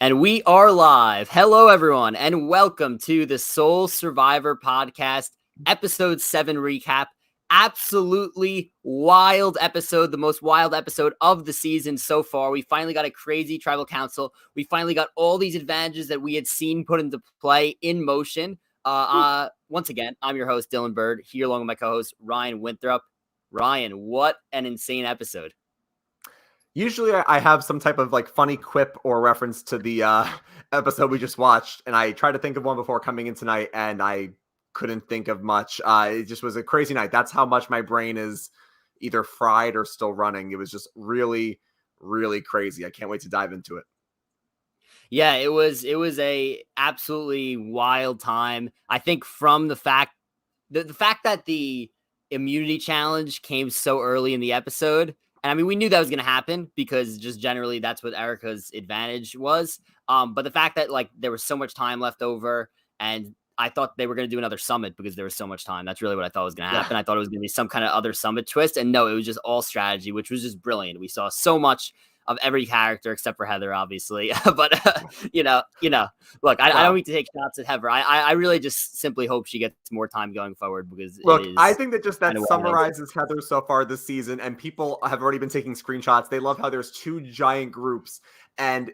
And we are live. Hello, everyone, and welcome to the Soul Survivor Podcast, Episode 7 recap. Absolutely wild episode, the most wild episode of the season so far. We finally got a crazy tribal council. We finally got all these advantages that we had seen put into play in motion. Once again, I'm your host, Dylan Bird, here along with my co-host, Ryan Winthrop. Ryan, what an insane episode. Usually I have some type of funny quip or reference to the episode we just watched, and I tried to think of one before coming in tonight, and I couldn't think of much. It just was a crazy night. That's how much my brain is either fried or still running. It was just really, really crazy. I can't wait to dive into it. Yeah, it was a absolutely wild time. I think from the fact that the immunity challenge came so early in the episode. And I mean, we knew that was going to happen because just generally that's what Erika's advantage was. But the fact that there was so much time left over, and I thought they were going to do another summit because there was so much time. That's really what I thought was going to happen. Yeah. I thought it was going to be some kind of other summit twist. And no, it was just all strategy, which was just brilliant. We saw so much of every character except for Heather, obviously. But, look, I don't mean to take shots at Heather. I really just simply hope she gets more time going forward because I think that summarizes Heather so far this season, and people have already been taking screenshots. They love how there's two giant groups, and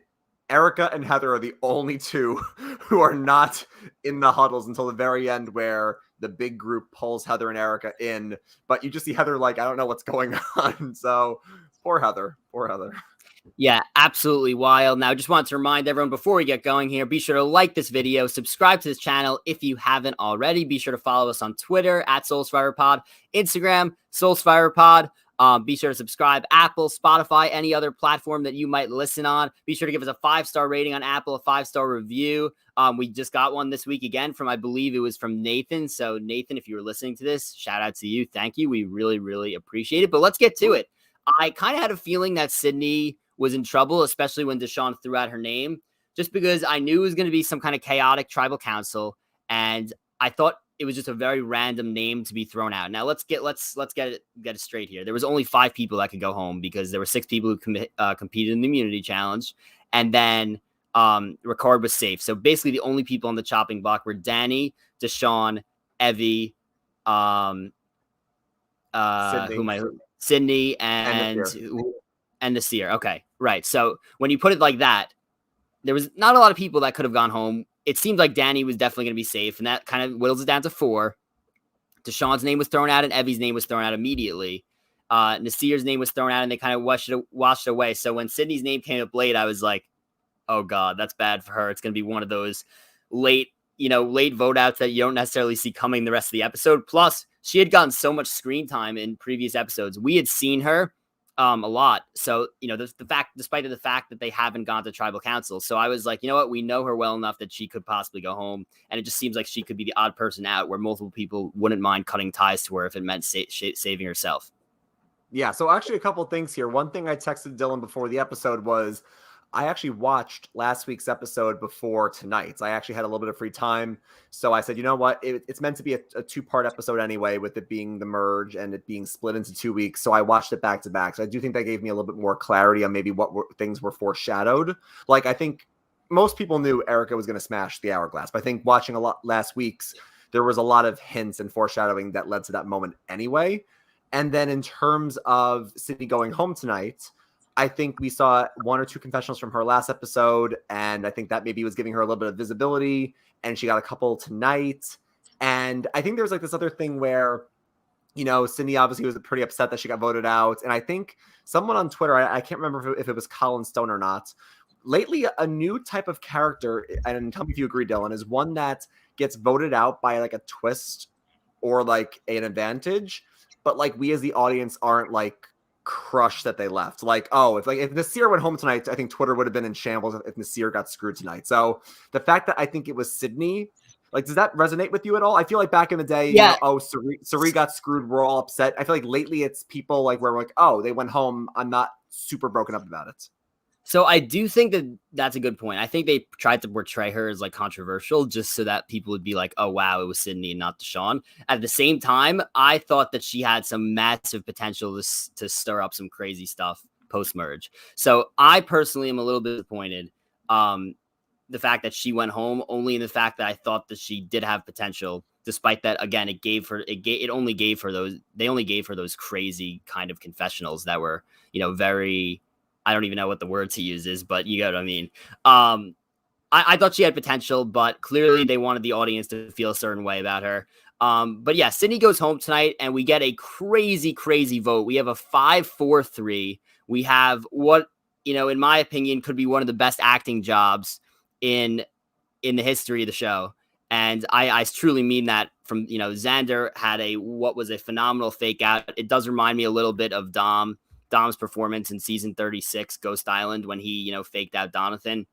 Erika and Heather are the only two who are not in the huddles until the very end where the big group pulls Heather and Erika in. But you just see Heather I don't know what's going on. So poor Heather. Yeah, absolutely wild. Now, I just want to remind everyone before we get going here, be sure to like this video, subscribe to this channel if you haven't already. Be sure to follow us on Twitter at Soul Survivor Pod, Instagram, Soul Survivor Pod. Be sure to subscribe, Apple, Spotify, any other platform that you might listen on. Be sure to give us a 5-star rating on Apple, a 5-star review. We just got one this week again from, I believe it was from Nathan. So Nathan, if you were listening to this, shout out to you. Thank you. We really, really appreciate it. But let's get to it. I kind of had a feeling that Sydney was in trouble, especially when Deshawn threw out her name, just because I knew it was going to be some kind of chaotic tribal council. And I thought it was just a very random name to be thrown out. Now let's get it straight here. There was only 5 people that could go home because there were 6 people who competed in the immunity challenge, and then Ricard was safe. So basically, the only people on the chopping block were Danny, Deshawn, Evie, Sydney, and Nasir. Okay, right. So when you put it like that, there was not a lot of people that could have gone home. It seemed like Danny was definitely going to be safe, and that kind of whittles it down to 4. Deshawn's name was thrown out, and Evie's name was thrown out immediately. Nasir's name was thrown out, and they kind of washed it away. So when Sydney's name came up late, I was like, oh, God, that's bad for her. It's going to be one of those late vote outs that you don't necessarily see coming the rest of the episode. Plus, she had gotten so much screen time in previous episodes. We had seen her a lot. So, despite the fact that they haven't gone to tribal council. So I was like, you know what? We know her well enough that she could possibly go home. And it just seems like she could be the odd person out where multiple people wouldn't mind cutting ties to her if it meant saving herself. Yeah. So actually a couple of things here. One thing I texted Dylan before the episode was I actually watched last week's episode before tonight's. I actually had a little bit of free time. So I said, you know what? It's meant to be a 2-part episode anyway, with it being the merge and it being split into 2 weeks. So I watched it back to back. So I do think that gave me a little bit more clarity on maybe what things were foreshadowed. I think most people knew Erika was going to smash the hourglass. But I think watching a lot last week's, there was a lot of hints and foreshadowing that led to that moment anyway. And then in terms of Sydney going home tonight, I think we saw 1 or 2 confessionals from her last episode, and I think that maybe was giving her a little bit of visibility, and she got a couple tonight. And I think there's this other thing where, Sydney obviously was pretty upset that she got voted out. And I think someone on Twitter, I can't remember if it was Colin Stone or not, lately a new type of character, and tell me if you agree, Dylan, is one that gets voted out by a twist or an advantage, but we as the audience aren't crushed that they left. If Nasir went home tonight, I think Twitter would have been in shambles if Nasir got screwed tonight. So the fact that I think it was Sydney, does that resonate with you at all? I feel like back in the day, yeah. Sari got screwed, we're all upset. I feel like lately it's people where we're oh, they went home, I'm not super broken up about it. So I do think that that's a good point. I think they tried to portray her as controversial just so that people would be like, oh, wow, it was Sydney and not Deshawn. At the same time, I thought that she had some massive potential to stir up some crazy stuff post-merge. So I personally am a little bit disappointed The fact that she went home, only in the fact that I thought that she did have potential, despite that, again, they only gave her those crazy kind of confessionals that were, very, I don't even know what the word to use is, but you get what I mean. I thought she had potential, but clearly they wanted the audience to feel a certain way about her. But yeah, Sydney goes home tonight, and we get a crazy, crazy vote. We have a 5-4-3. We have what, in my opinion, could be one of the best acting jobs in the history of the show. And I truly mean that. From, Xander had what was a phenomenal fake out. It does remind me a little bit of Dom's performance in season 36, Ghost Island, when he, faked out Donathan.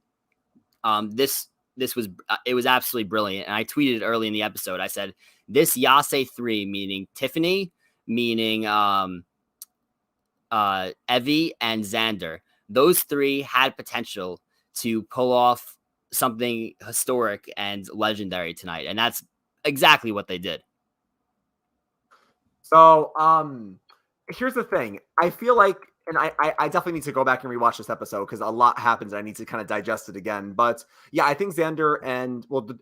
This was it was absolutely brilliant. And I tweeted early in the episode, I said, this Yase 3, meaning Tiffany, meaning Evie and Xander, those three had potential to pull off something historic and legendary tonight. And that's exactly what they did. So here's the thing. I feel like, and I definitely need to go back and rewatch this episode because a lot happens. I need to kind of digest it again. But yeah, I think Xander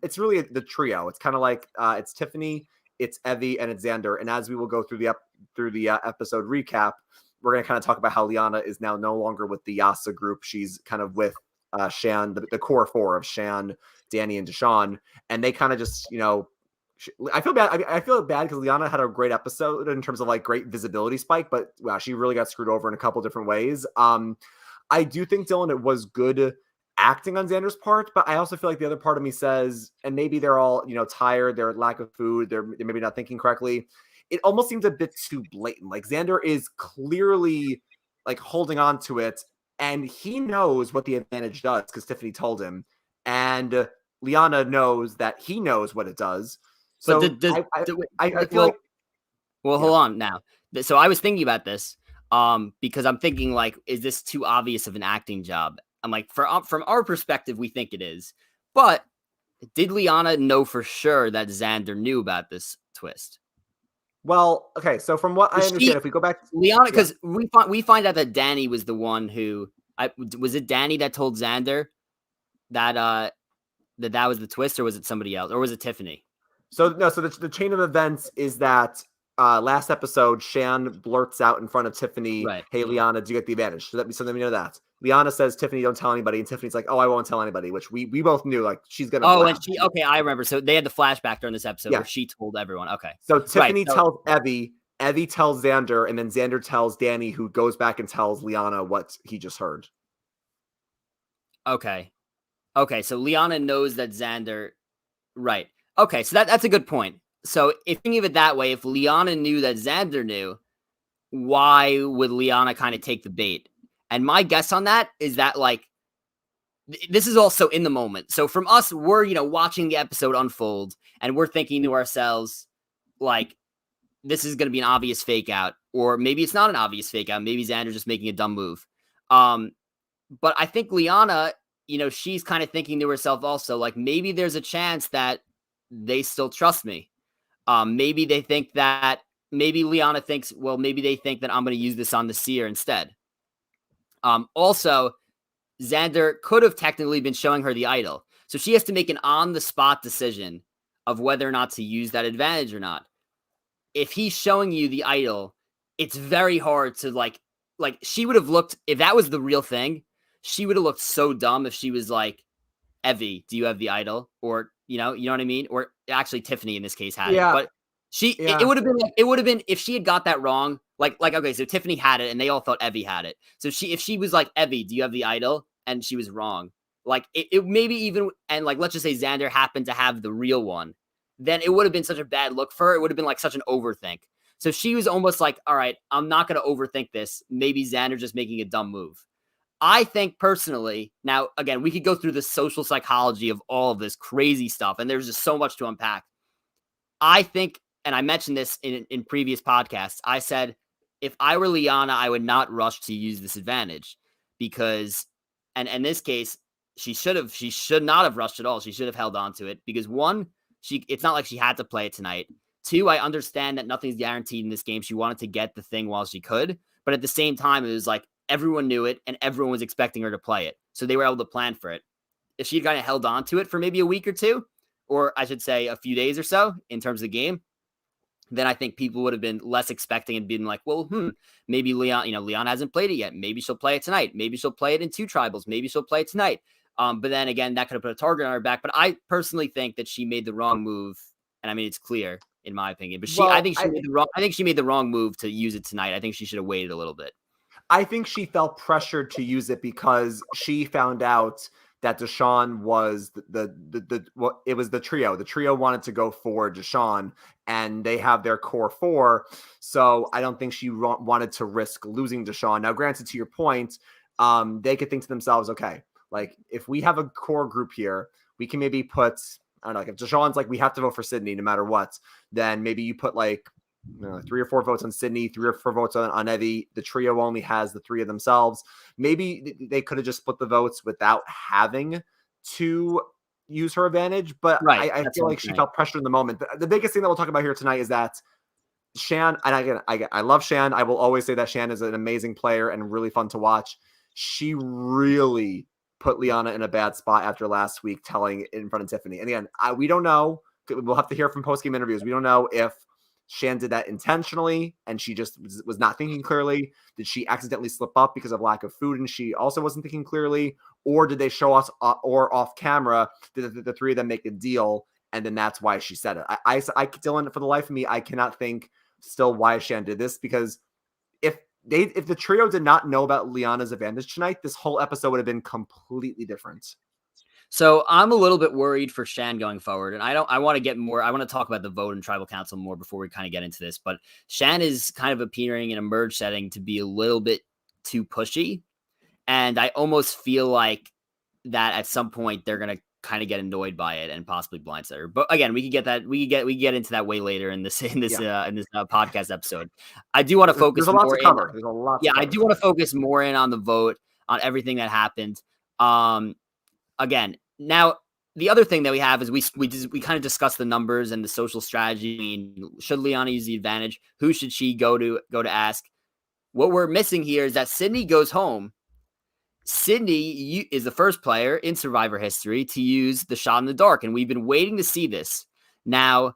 it's really the trio. It's kind of like it's Tiffany, it's Evie, and it's Xander. And as we will go through the episode recap, we're going to kind of talk about how Liana is now no longer with the Yasa group. She's kind of with Shan, the core four of Shan, Danny, and Deshawn. And they kind of just, I feel bad. I feel bad because Liana had a great episode in terms of like great visibility spike, but wow, she really got screwed over in a couple different ways. I do think, Dylan, it was good acting on Xander's part, but I also feel like the other part of me says, and maybe they're all, tired, they're lack of food, they're maybe not thinking correctly. It almost seems a bit too blatant. Like Xander is clearly like holding on to it, and he knows what the advantage does because Tiffany told him, and Liana knows that he knows what it does. So I feel like. Well, hold on now. So I was thinking about this because I'm thinking like, is this too obvious of an acting job? I'm like, from our perspective, we think it is. But did Liana know for sure that Xander knew about this twist? Well, okay. So from what I understand, if we go back, Liana, because we find out that Danny was the one who was it Danny that told Xander that that was the twist, or was it somebody else, or was it Tiffany? So no, so the chain of events is that last episode, Shan blurts out in front of Tiffany, right. Hey, Liana, do you get the advantage? So let me know that. Liana says, Tiffany, don't tell anybody. And Tiffany's like, oh, I won't tell anybody, which we both knew, like, she's going to. Oh, and okay, I remember. So they had the flashback during this episode where she told everyone. Okay. So Tiffany tells Evie tells Xander, and then Xander tells Danny, who goes back and tells Liana what he just heard. Okay. So Liana knows that Xander, right. Okay, so that's a good point. So if thinking of it that way, if Liana knew that Xander knew, why would Liana kind of take the bait? And my guess on that is that, like, this is also in the moment. So from us, we're, watching the episode unfold, and we're thinking to ourselves, like, this is going to be an obvious fake out, or maybe it's not an obvious fake out. Maybe Xander's just making a dumb move. But I think Liana, she's kind of thinking to herself also, like, maybe there's a chance that they still trust me. Maybe they think that, maybe Liana thinks, well, maybe they think that I'm going to use this on the seer instead. Also, Xander could have technically been showing her the idol. So she has to make an on-the-spot decision of whether or not to use that advantage or not. If he's showing you the idol, it's very hard to, like she would have looked, if that was the real thing, she would have looked so dumb if she was like, Evie, do you have the idol? Or, you know what I mean? Or actually Tiffany in this case had it. But it would have been, if she had got that wrong, like, okay, so Tiffany had it and they all thought Evie had it. So if she was like, Evie, do you have the idol? And she was wrong. Like it maybe even, and like, let's just say Xander happened to have the real one, then it would have been such a bad look for her. It would have been like such an overthink. So she was almost like, all right, I'm not going to overthink this. Maybe Xander just making a dumb move. I think personally, now, again, we could go through the social psychology of all of this crazy stuff, and there's just so much to unpack. I think, and I mentioned this in previous podcasts, I said, if I were Liana, I would not rush to use this advantage because, and in this case, she should not have rushed at all. She should have held on to it because one, it's not like she had to play it tonight. Two, I understand that nothing's guaranteed in this game. She wanted to get the thing while she could, but at the same time, it was like, everyone knew it and everyone was expecting her to play it. So they were able to plan for it. if she'd kind of held on to it for maybe a week or two, or I should say a few days or so in terms of the game, then I think people would have been less expecting and been like, well, maybe Leon hasn't played it yet. Maybe she'll play it tonight. Maybe she'll play it in 2 tribals. Maybe she'll play it tonight. But then again, that could have put a target on her back. But I personally think that she made the wrong move. And I mean, it's clear in my opinion, but I think she made the wrong move to use it tonight. I think she should have waited a little bit. I think she felt pressured to use it because she found out that Deshawn was it was the trio. The trio wanted to go for Deshawn, and they have their core 4. So I don't think she wanted to risk losing Deshawn. Now, granted, to your point, they could think to themselves, okay, like if we have a core group here, we can maybe put, I don't know, like if Deshawn's like, we have to vote for Sydney no matter what, then maybe you put like 3 or 4 votes on Sydney, 3 or 4 votes on Evie. The trio only has the 3 of themselves. Maybe they could have just split the votes without having to use her advantage. But right. I feel like she felt pressure in the moment. The biggest thing that we'll talk about here tonight is that Shan, and again, I love Shan. I will always say that Shan is an amazing player and really fun to watch. She really put Liana in a bad spot after last week telling in front of Tiffany. And again, we don't know. We'll have to hear from post-game interviews. We don't know if Shan did that intentionally and she just was not thinking clearly. Did she accidentally slip up because of lack of food and she also wasn't thinking clearly? Or did they show us or off camera, did the 3 of them make a deal and then that's why she said it? I Dylan, for the life of me, I cannot think still why Shan did this, because if the trio did not know about Liana's advantage tonight, this whole episode would have been completely different. So I'm a little bit worried for Shan going forward, and I want to talk about the vote in tribal council more before we kind of get into this, but Shan is kind of appearing in a merge setting to be a little bit too pushy. And I almost feel like that at some point they're going to kind of get annoyed by it and possibly blindside her. But again, we get into that way later in this podcast episode. I do want to focus. There's a lot to cover. There's a lot. Yeah, I do want to focus more in on the vote, on everything that happened. Again, now the other thing that we have is we kind of discussed the numbers and the social strategy. I mean, should Liana use the advantage? Who should she go to ask? What we're missing here is that Sydney goes home. Sydney is the first player in Survivor history to use the shot in the dark, and we've been waiting to see this. Now,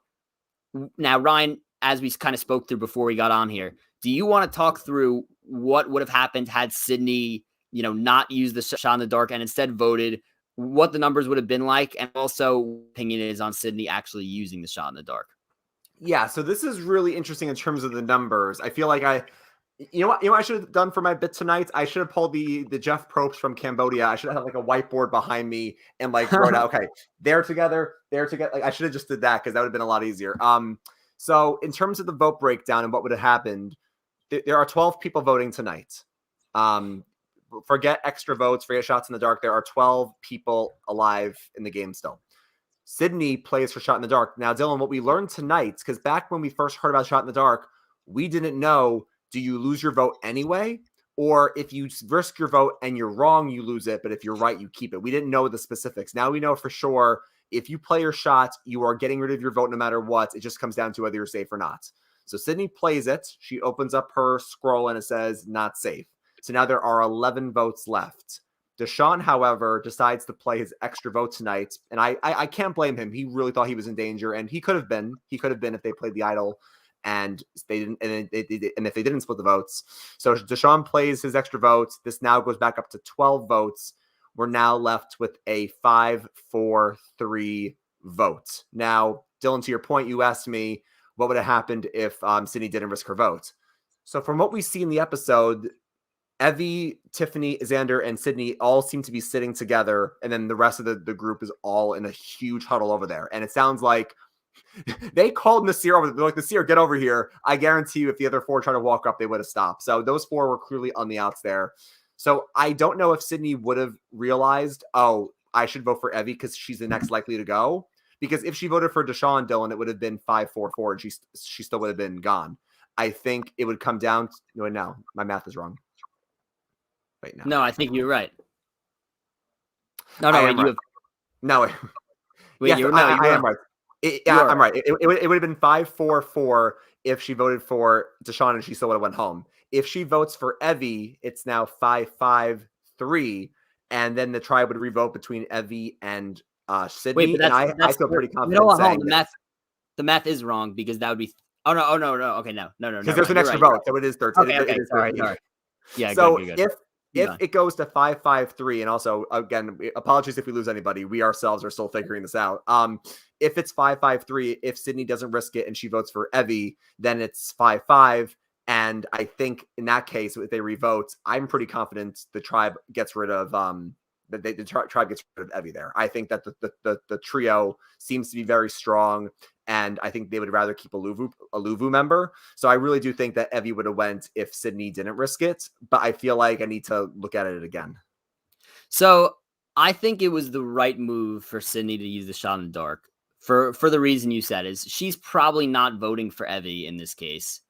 Ryan, as we kind of spoke through before we got on here, do you want to talk through what would have happened had Sydney, not used the shot in the dark and instead voted? What the numbers would have been like, and also opinion is on Sydney actually using the shot in the dark. Yeah, so this is really interesting in terms of the numbers. I feel like what I should have done for my bit tonight? I should have pulled the Jeff Probst from Cambodia. I should have had like a whiteboard behind me and like wrote out, okay, they're together. Like I should have just did that because that would have been a lot easier. So in terms of the vote breakdown and what would have happened, there are 12 people voting tonight. Forget extra votes, forget shots in the dark. There are 12 people alive in the game still. Sydney plays for shot in the dark. Now, Dylan, what we learned tonight, because back when we first heard about shot in the dark, we didn't know, do you lose your vote anyway? Or if you risk your vote and you're wrong, you lose it. But if you're right, you keep it. We didn't know the specifics. Now we know for sure, if you play your shot, you are getting rid of your vote no matter what. It just comes down to whether you're safe or not. So Sydney plays it. She opens up her scroll and it says not safe. So now there are 11 votes left. Deshawn, however, decides to play his extra vote tonight. And I can't blame him. He really thought he was in danger. And he could have been. He could have been if they played the idol. And they didn't. And if they didn't split the votes. So Deshawn plays his extra votes. This now goes back up to 12 votes. We're now left with a 5-4-3 vote. Now, Dylan, to your point, you asked me what would have happened if Sydney didn't risk her vote. So from what we see in the episode, Evie, Tiffany, Xander, and Sydney all seem to be sitting together, and then the rest of the group is all in a huge huddle over there. And it sounds like they called Nasir over. They're like, Nasir, get over here. I guarantee you if the other 4 tried to walk up, they would have stopped. So those 4 were clearly on the outs there. So I don't know if Sydney would have realized, oh, I should vote for Evie because she's the next likely to go. Because if she voted for Deshawn, Dylan, it would have been 5-4-4, and she still would have been gone. I think it would come down to, no, my math is wrong. Wait, no. No, I think you're right. No, I wait, right. No, wait. Yes, I am right. I'm right. It would have been 5-4-4 if she voted for Deshawn and she still would have went home. If she votes for Evie, it's now 5-5-3, and then the tribe would revote between Evie and Wait, Sydney. but And I that's feel pretty wait, confident hold in on, hold on. saying that The math is wrong because that would be. Oh no. Okay, no, because never there's mind. an You're extra right. You're vote, so it is right. 13. Okay, It is sorry, 13. sorry. Yeah, good, So good, good. if Keep it goes to 5-5-3, and also again, apologies if we lose anybody, we ourselves are still figuring this out. If it's 5-5-3, if Sydney doesn't risk it and she votes for Evie, then it's 5-5. And I think in that case, if they revote, I'm pretty confident the tribe gets rid of the tribe gets rid of Evie there. I think that the trio seems to be very strong, and I think they would rather keep a Luvu member. So I really do think that Evie would have went if Sydney didn't risk it, but I feel like I need to look at it again. So I think it was the right move for Sydney to use the shot in the dark for the reason you said is she's probably not voting for Evie in this case.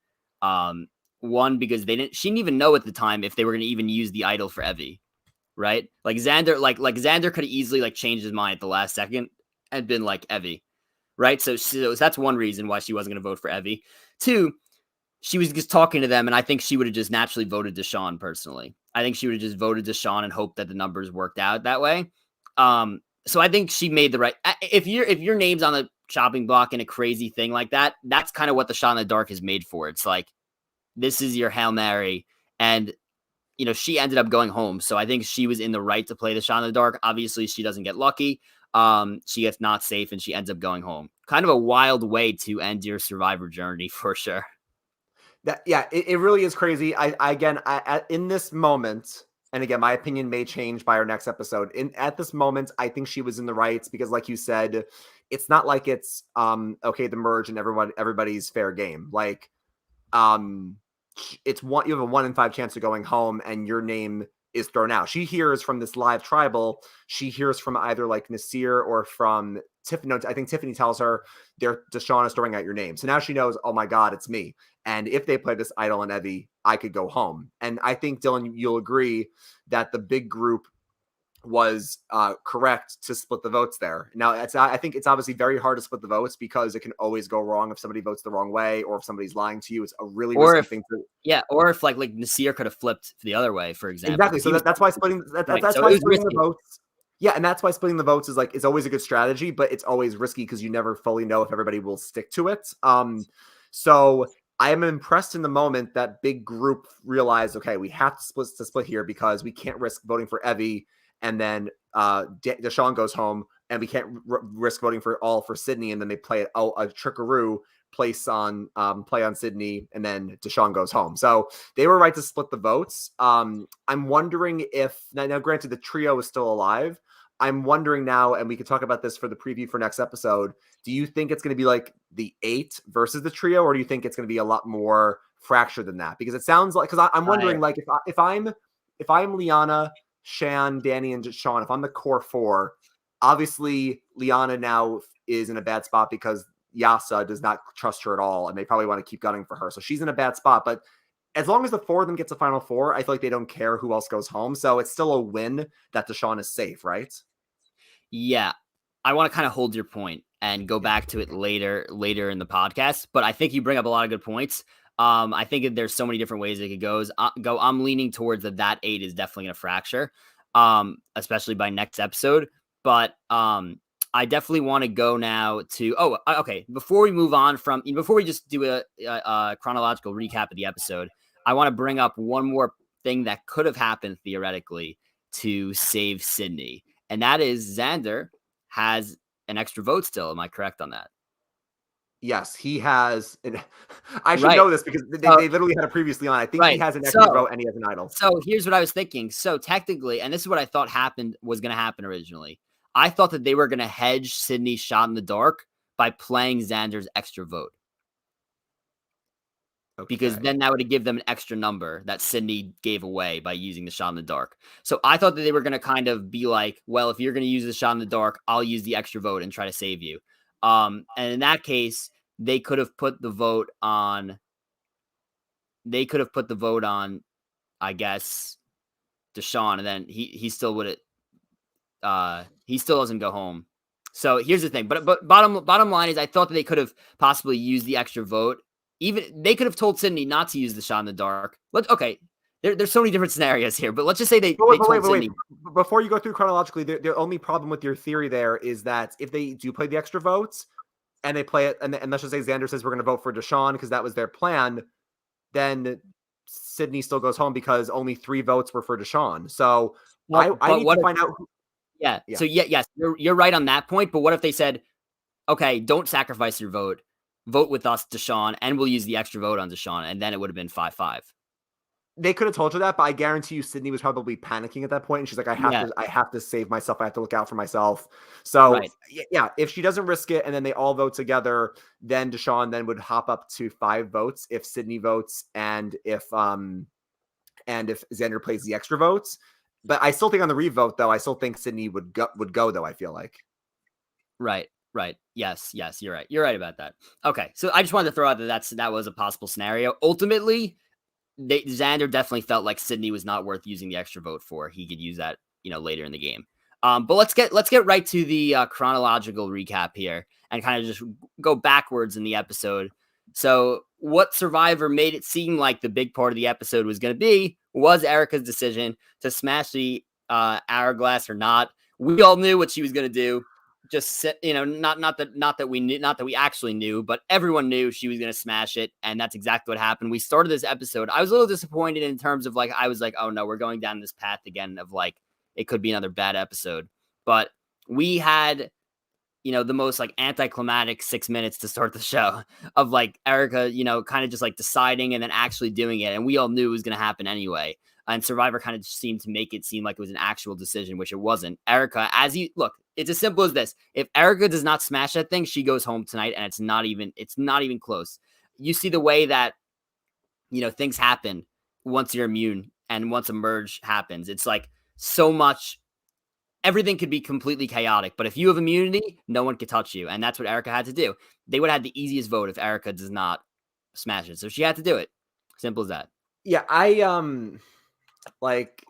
One, because she didn't even know at the time if they were going to even use the idol for Evie. Right? Like Xander, like Xander could have easily like changed his mind at the last second and been like Evie, right? So that's one reason why she wasn't going to vote for Evie. Two, she was just talking to them, and I think she would have just naturally voted Deshawn personally. I think she would have just voted Deshawn and hoped that the numbers worked out that way. So I think she made the right. If your name's on the chopping block in a crazy thing like that, that's kind of what the shot in the dark is made for. It's like this is your Hail Mary, and she ended up going home. So I think she was in the right to play the shot in the dark. Obviously, she doesn't get lucky. She gets not safe and she ends up going home. Kind of a wild way to end your survivor journey for sure. It really is crazy. In this moment, and again, my opinion may change by our next episode. At this moment, I think she was in the right because, like you said, it's not like it's okay, the merge and everybody's fair game. Like it's you have a 1 in 5 chance of going home and your name is thrown out. She hears from this live tribal. She hears from either like Nasir or from Tiffany. No, I think Tiffany tells her Deshawn is throwing out your name. So now she knows, oh my God, it's me. And if they play this idol and Evie, I could go home. And I think, Dylan, you'll agree that the big group was correct to split the votes there. Now, I think it's obviously very hard to split the votes because it can always go wrong if somebody votes the wrong way or if somebody's lying to you. It's a really risky thing to. Yeah, or if like Nasir could have flipped the other way, for example. Exactly. So that's why splitting the votes. Yeah, and that's why splitting the votes is always a good strategy, but it's always risky because you never fully know if everybody will stick to it. So I am impressed in the moment that big group realized, okay, we have to split here because we can't risk voting for Evie and then Deshawn goes home, and we can't risk voting for Sydney, and then they play a trickaroo play on Sydney, and then Deshawn goes home. So they were right to split the votes. I'm wondering if now granted the trio is still alive. I'm wondering now, and we can talk about this for the preview for next episode. Do you think it's going to be like the 8 versus the trio, or do you think it's going to be a lot more fractured than that? Because it sounds like I'm wondering like if I'm Liana, Shan, Danny, and Deshawn, if I'm the core 4, obviously Liana now is in a bad spot because Yasa does not trust her at all, and they probably want to keep gunning for her. So she's in a bad spot. But as long as the 4 of them gets a final 4, I feel like they don't care who else goes home. So it's still a win that Deshawn is safe, right? Yeah. I want to kind of hold your point and go back to it later in the podcast. But I think you bring up a lot of good points. I think that there's so many different ways it could go. I'm leaning towards that 8 is definitely going to fracture, especially by next episode. But I definitely want to go now to. Okay. Before we move on before we just do a chronological recap of the episode, I want to bring up one more thing that could have happened theoretically to save Sydney, and that is Xander has an extra vote still. Am I correct on that? Yes, he has. I should know this because they literally had it previously on. I think he has an extra vote and he has an idol. So here's what I was thinking. So technically, and this is what I thought was going to happen originally. I thought that they were going to hedge Sydney's shot in the dark by playing Xander's extra vote. Okay. Because then that would give them an extra number that Sydney gave away by using the shot in the dark. So I thought that they were going to kind of be like, well, if you're going to use the shot in the dark, I'll use the extra vote and try to save you. And in that case, they could have put the vote on, I guess, Deshawn, and then he still would he still doesn't go home. So here's the thing. But bottom line is I thought that they could have possibly used the extra vote. Even they could have told Sydney not to use the shot in the dark. there's so many different scenarios here, but let's just say they But told Sydney. before you go through chronologically, the only problem with your theory there is that if they do play the extra votes and they play it, and let's just say Xander says we're going to vote for Deshaun because that was their plan, then Sydney still goes home because only 3 votes were for Deshaun. So Well, I but need to what if, find out. yeah. Yeah, So yes, you're right on that point. But what if they said, okay, don't sacrifice your vote. Vote with us, Deshaun, and we'll use the extra vote on Deshaun, and then it would have been 5-5. they could have told her that, but I guarantee you, Sydney was probably panicking at that point, and she's like, Yeah, I have to save myself. I have to look out for myself." So right. yeah, if she doesn't risk it, and then they all vote together, then Deshaun then would hop up to 5 votes if Sydney votes, and if Xander plays the extra votes. But I still think on the revote, though, I still think Sydney would go though. I feel like. Right. Right. Yes. Yes. You're right. You're right about that. Okay. So I just wanted to throw out that was a possible scenario. Ultimately, Xander definitely felt like Sydney was not worth using the extra vote for. He could use that, later in the game. But let's get right to the chronological recap here and kind of just go backwards in the episode. So what Survivor made it seem like the big part of the episode was going to be was Erika's decision to smash the hourglass or not. We all knew what she was going to do. Just not that we knew, not that we actually knew, but everyone knew she was going to smash it, and that's exactly what happened. We started this episode. I was a little disappointed in terms of I was like, oh no, we're going down this path again of it could be another bad episode. But we had the most anticlimactic 6 minutes to start the show of Erika, kind of just deciding and then actually doing it. And we all knew it was going to happen anyway. And Survivor kind of just seemed to make it seem like it was an actual decision, which it wasn't. Erika, look, it's as simple as this. If Erika does not smash that thing, she goes home tonight, and it's not even close. You see the way that, things happen once you're immune and once a merge happens. It's so much. Everything could be completely chaotic, but if you have immunity, no one can touch you. And that's what Erika had to do. They would have had the easiest vote if Erika does not smash it. So she had to do it. Simple as that. Yeah, like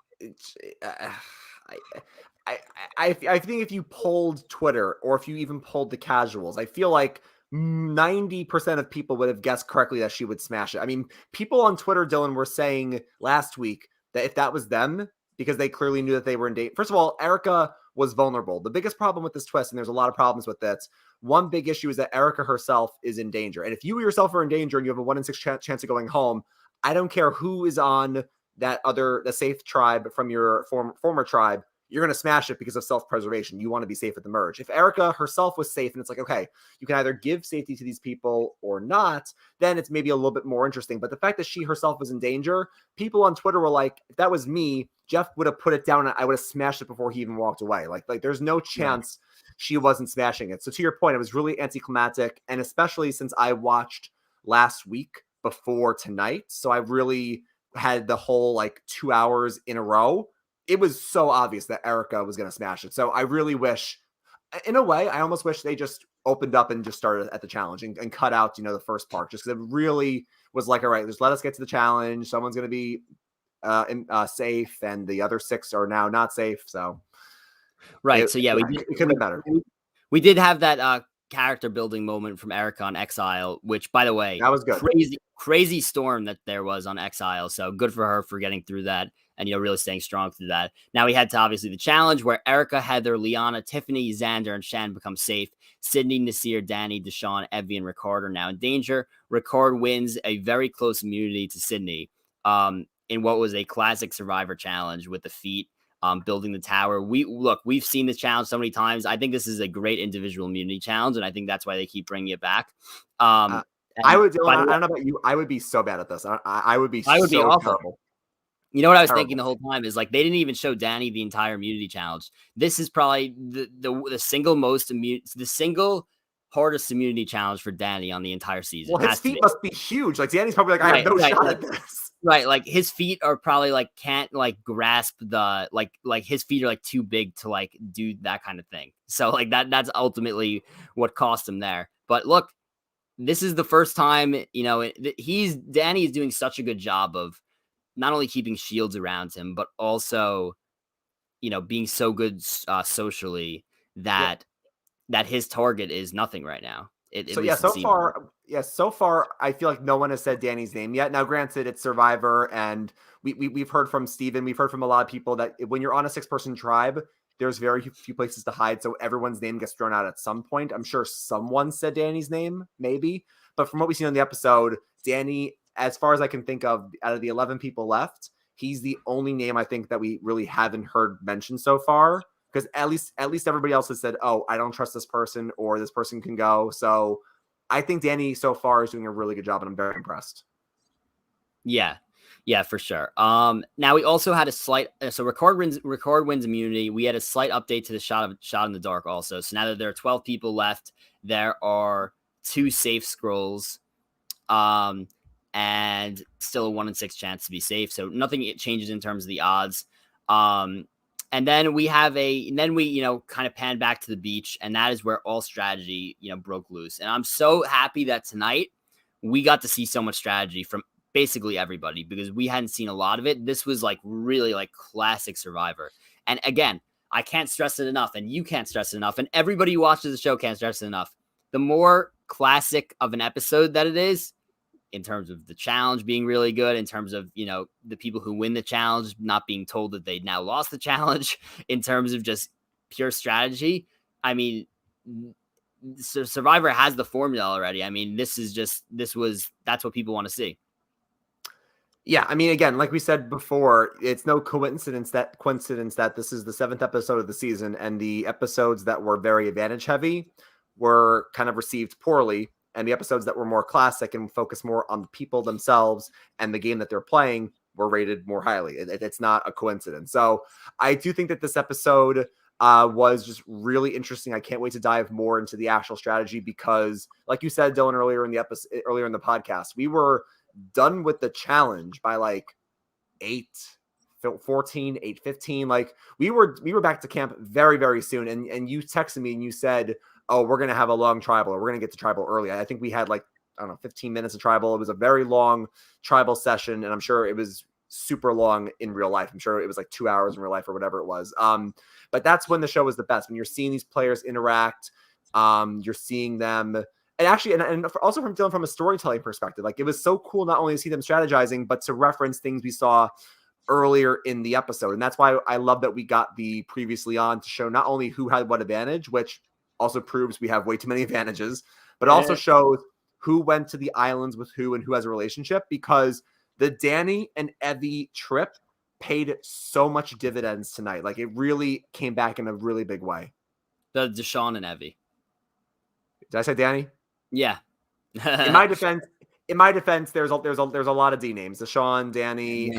I, I think if you polled Twitter or if you even polled the casuals, I feel like 90% of people would have guessed correctly that she would smash it. I mean, people on Twitter, Dylan, were saying last week that if that was them, because they clearly knew that they were in danger. First of all, Erika was vulnerable. The biggest problem with this twist, and there's a lot of problems with this, one big issue is that Erika herself is in danger. And if you yourself are in danger and you have a 1 in 6 chance of going home, I don't care who is on the safe tribe from your former tribe, you're going to smash it because of self-preservation. You want to be safe at the merge. If Erika herself was safe and it's like, okay, you can either give safety to these people or not, then it's maybe a little bit more interesting. But the fact that she herself was in danger, people on Twitter were like, if that was me, Jeff would have put it down and I would have smashed it before he even walked away. Like there's no chance she wasn't smashing it. So to your point, it was really anticlimactic. And especially since I watched last week before tonight. So I really had the whole 2 hours in a row. It was so obvious that Erika was going to smash it. So I really wish, in a way, I almost wish they just opened up and just started at the challenge and cut out, the first part, just because it really was all right, just let us get to the challenge. Someone's going to be safe and the other 6 are now not safe. So, right. It could be better. We did have that character building moment from Erika on Exile, which, by the way, that was good. Crazy storm that there was on Exile. So good for her for getting through that and, really staying strong through that. Now we had to obviously the challenge where Erika, Heather, Liana, Tiffany, Xander, and Shan become safe. Sydney, Nasir, Danny, Deshaun, Evie, and Ricard are now in danger. Ricard wins a very close immunity to Sydney in what was a classic Survivor challenge with the feet. Building the tower. We've seen this challenge so many times. I think this is a great individual immunity challenge, and I think that's why they keep bringing it back. I don't know about you. I would be so bad at this. I would be so awful. terrible. You know what I was thinking the whole time is they didn't even show Danny the entire immunity challenge. This is probably the single hardest immunity challenge for Danny on the entire season. Well, his feet must be huge. Danny's probably I have no shot at this. Right, his feet are probably can't grasp the his feet are too big to do that kind of thing. So that's ultimately what cost him there. But look, this is the first time Danny is doing such a good job of not only keeping shields around him, but also being so good socially that his target is nothing right now. At So yeah, least it seems. so far, I feel like no one has said Danny's name yet. Now, granted, it's Survivor, and we've heard from Steven, we've heard from a lot of people that when you're on a 6-person tribe, there's very few places to hide, so everyone's name gets thrown out at some point. I'm sure someone said Danny's name, maybe, but from what we've seen on the episode, Danny, as far as I can think of, out of the 11 people left, he's the only name I think that we really haven't heard mentioned so far. Because at least everybody else has said, "Oh, I don't trust this person," or "This person can go." So I think Danny so far is doing a really good job, and I'm very impressed. Yeah. Yeah, for sure. Now we also had a slight so record wins immunity. We had a slight update to the shot in the dark also. So now that there are 12 people left, there are 2 safe scrolls. And still a 1 in 6 chance to be safe. So nothing changes in terms of the odds. And then we kind of pan back to the beach, and that is where all strategy, broke loose. And I'm so happy that tonight we got to see so much strategy from basically everybody because we hadn't seen a lot of it. This was like really like classic Survivor. And again, I can't stress it enough, and you can't stress it enough, and everybody who watches the show can't stress it enough. The more classic of an episode that it is, in terms of the challenge being really good, in terms of, the people who win the challenge not being told that they now lost the challenge, in terms of just pure strategy. I mean, Survivor has the formula already. I mean, that's what people want to see. Yeah, I mean, again, like we said before, it's no coincidence that this is the 7th episode of the season, and the episodes that were very advantage heavy were kind of received poorly, and the episodes that were more classic and focus more on the people themselves and the game that they're playing were rated more highly. It's not a coincidence. So I do think that this episode was just really interesting. I can't wait to dive more into the actual strategy because, like you said, Dylan, earlier in the podcast, we were done with the challenge by like 8:14, 8:15. Like we were back to camp very, very soon. And you texted me and you said, "Oh, we're gonna have a long tribal, or we're gonna get to tribal early." I think we had like, I don't know, 15 minutes of tribal. It was a very long tribal session, and I'm sure it was super long in real life. I'm sure it was like 2 hours in real life or whatever it was. But that's when the show was the best, when you're seeing these players interact. You're seeing them, and actually, and also from Dylan, from a storytelling perspective, like it was so cool not only to see them strategizing, but to reference things we saw earlier in the episode. And that's why I love that we got the previously on to show not only who had what advantage, which also proves we have way too many advantages, but also shows who went to the islands with who and who has a relationship, because the Danny and Evie trip paid so much dividends tonight. Like it really came back in a really big way. The Deshaun and Evie. Did I say Danny? Yeah. in my defense, there's a lot of D names, Deshaun, Danny,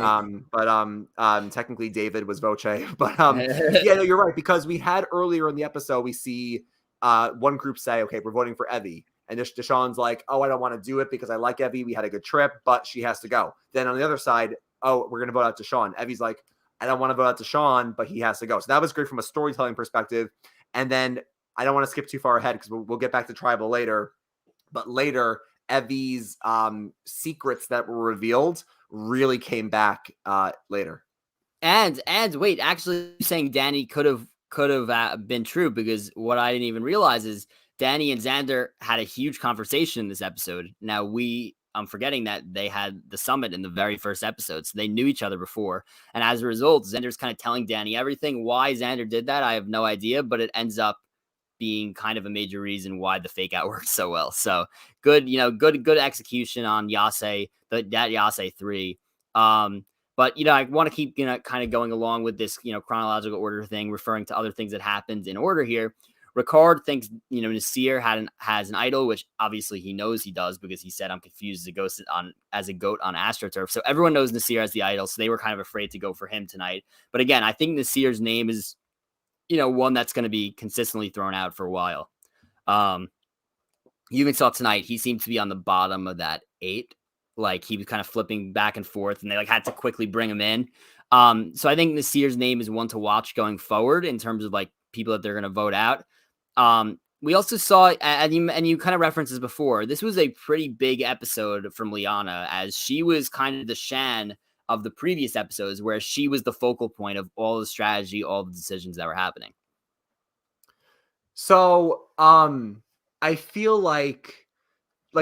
but technically David was Voce, but yeah, no, you're right, because we had earlier in the episode, we see one group say, okay, we're voting for Evie, and Deshaun's like, oh, I don't want to do it because I like Evie, we had a good trip, but she has to go. Then on the other side, oh, we're gonna vote out Deshaun. Evie's like, I don't want to vote out Deshaun, but he has to go. So that was great from a storytelling perspective. And then I don't want to skip too far ahead because we'll get back to tribal later. But later, Evie's secrets that were revealed really came back later. And wait, actually saying Danny could have been true, because what I didn't even realize is Danny and Xander had a huge conversation in this episode. Now I'm forgetting that they had the summit in the very first episode, so they knew each other before. And as a result, Xander's kind of telling Danny everything. Why Xander did that, I have no idea, but it ends up being kind of a major reason why the fake out worked so well. So good execution on Yase, that Yase 3. But I want to keep kind of going along with this chronological order thing, referring to other things that happened in order here. Ricard thinks Nasir has an idol, which obviously he knows he does, because he said, I'm confused as a goat on AstroTurf. So everyone knows Nasir as the idol, so they were kind of afraid to go for him tonight. But again, I think Nasir's name is one that's going to be consistently thrown out for a while. You even saw tonight, he seemed to be on the bottom of that 8. Like he was kind of flipping back and forth, and they had to quickly bring him in. So I think Nasir's name is one to watch going forward in terms of people that they're going to vote out. We also saw, and you kind of referenced this before, this was a pretty big episode from Liana, as she was kind of the Shan of the previous episodes, where she was the focal point of all the strategy, all the decisions that were happening. So, I feel like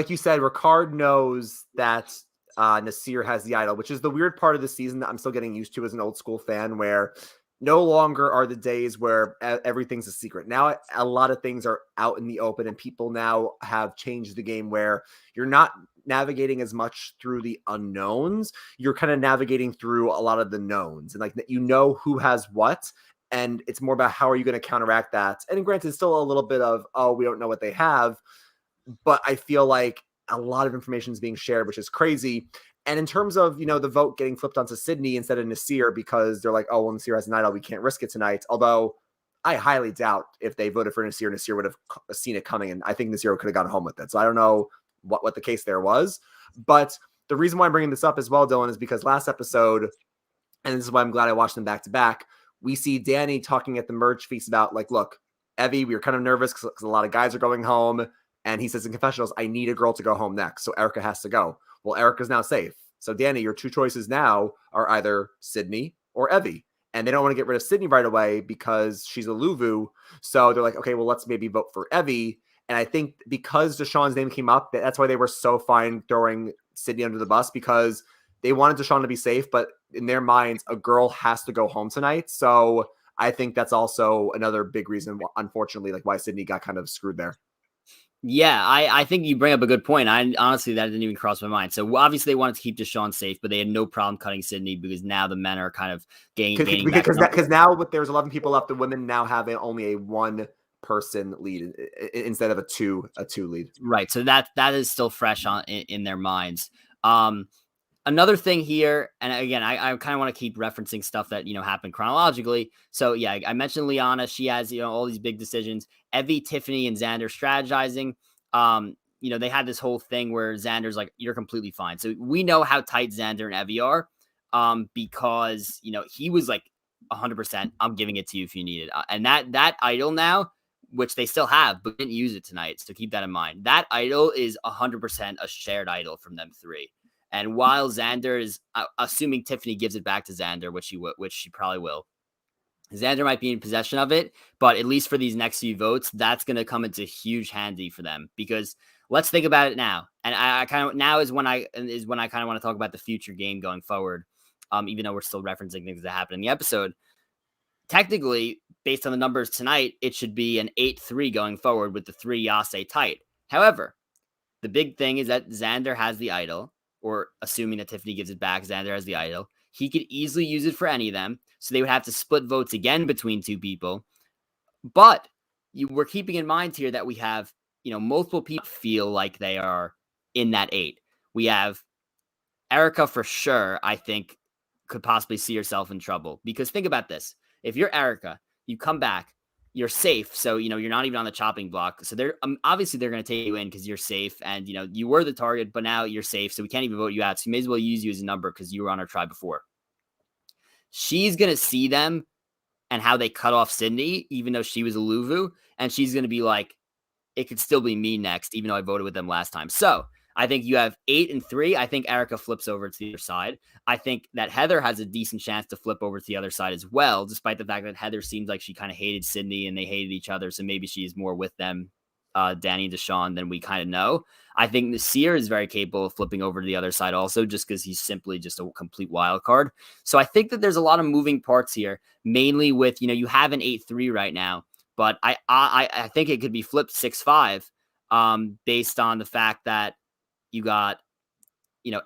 you said, Ricard knows that Nasir has the idol, which is the weird part of the season that I'm still getting used to as an old school fan, where no longer are the days where everything's a secret. Now a lot of things are out in the open, and people now have changed the game where you're not navigating as much through the unknowns. You're kind of navigating through a lot of the knowns, and like you know who has what. And it's more about how are you going to counteract that. And granted, still a little bit of, oh, we don't know what they have. But I feel like a lot of information is being shared, which is crazy. And in terms of, the vote getting flipped onto Sydney instead of Nasir, because they're like, oh, well, Nasir has an idol, we can't risk it tonight. Although I highly doubt if they voted for Nasir would have seen it coming. And I think Nasir could have gone home with it. So I don't know what the case there was. But the reason why I'm bringing this up as well, Dylan, is because last episode, and this is why I'm glad I watched them back to back, we see Danny talking at the merge feast about like, look, Evie, we were kind of nervous because a lot of guys are going home. And he says in confessionals, I need a girl to go home next. So Erika has to go. Well, Erika's now safe. So Danny, your two choices now are either Sydney or Evie. And they don't want to get rid of Sydney right away because she's a Luvu. So they're like, okay, well, let's maybe vote for Evie. And I think because Deshawn's name came up, that's why they were so fine throwing Sydney under the bus, because they wanted Deshawn to be safe. But in their minds, a girl has to go home tonight. So I think that's also another big reason, unfortunately, like why Sydney got kind of screwed there. Yeah, I think you bring up a good point. I honestly, that didn't even cross my mind. So obviously they wanted to keep Deshawn safe, but they had no problem cutting Sydney because now the men are kind of gaining because now there's 11 people left, the women now have only a one person lead instead of a two lead. Right. So that is still fresh in their minds. Another thing here, and again, I kind of want to keep referencing stuff that, happened chronologically. So yeah, I mentioned Liana. She has, all these big decisions. Evie, Tiffany, and Xander strategizing. They had this whole thing where Xander's like, you're completely fine. So we know how tight Xander and Evie are, because, he was like 100%, I'm giving it to you if you need it. And that idol now, which they still have, but didn't use it tonight. So keep that in mind. That idol is 100% a shared idol from them three. And while Xander is assuming Tiffany gives it back to Xander, which she probably will, Xander might be in possession of it. But at least for these next few votes, that's going to come into huge handy for them, because let's think about it now. And I kind of now is when I kind of want to talk about the future game going forward. Even though we're still referencing things that happened in the episode, technically, based on the numbers tonight, it should be an 8-3 going forward with the 3 Yase tight. However, the big thing is that Xander has the idol. Or assuming that Tiffany gives it back, Xander has the idol. He could easily use it for any of them. So they would have to split votes again between two people. But we're keeping in mind here that we have, multiple people feel like they are in that 8. We have Erika for sure, I think, could possibly see herself in trouble. Because think about this. If you're Erika, you come back, you're safe. So, you're not even on the chopping block. So they're obviously they're going to take you in because you're safe and, you were the target, but now you're safe. So we can't even vote you out. So you may as well use you as a number because you were on our tribe before. She's going to see them and how they cut off Sydney, even though she was a Luvu. And she's going to be like, it could still be me next, even though I voted with them last time. So I think you have 8 and 3. I think Erika flips over to the other side. I think that Heather has a decent chance to flip over to the other side as well, despite the fact that Heather seems like she kind of hated Sydney and they hated each other. So maybe she's more with them, Danny and Deshawn, than we kind of know. I think Nasir is very capable of flipping over to the other side also, just because he's simply just a complete wild card. So I think that there's a lot of moving parts here, mainly with, you have an 8-3 right now, but I think it could be flipped 6-5, based on the fact that you got,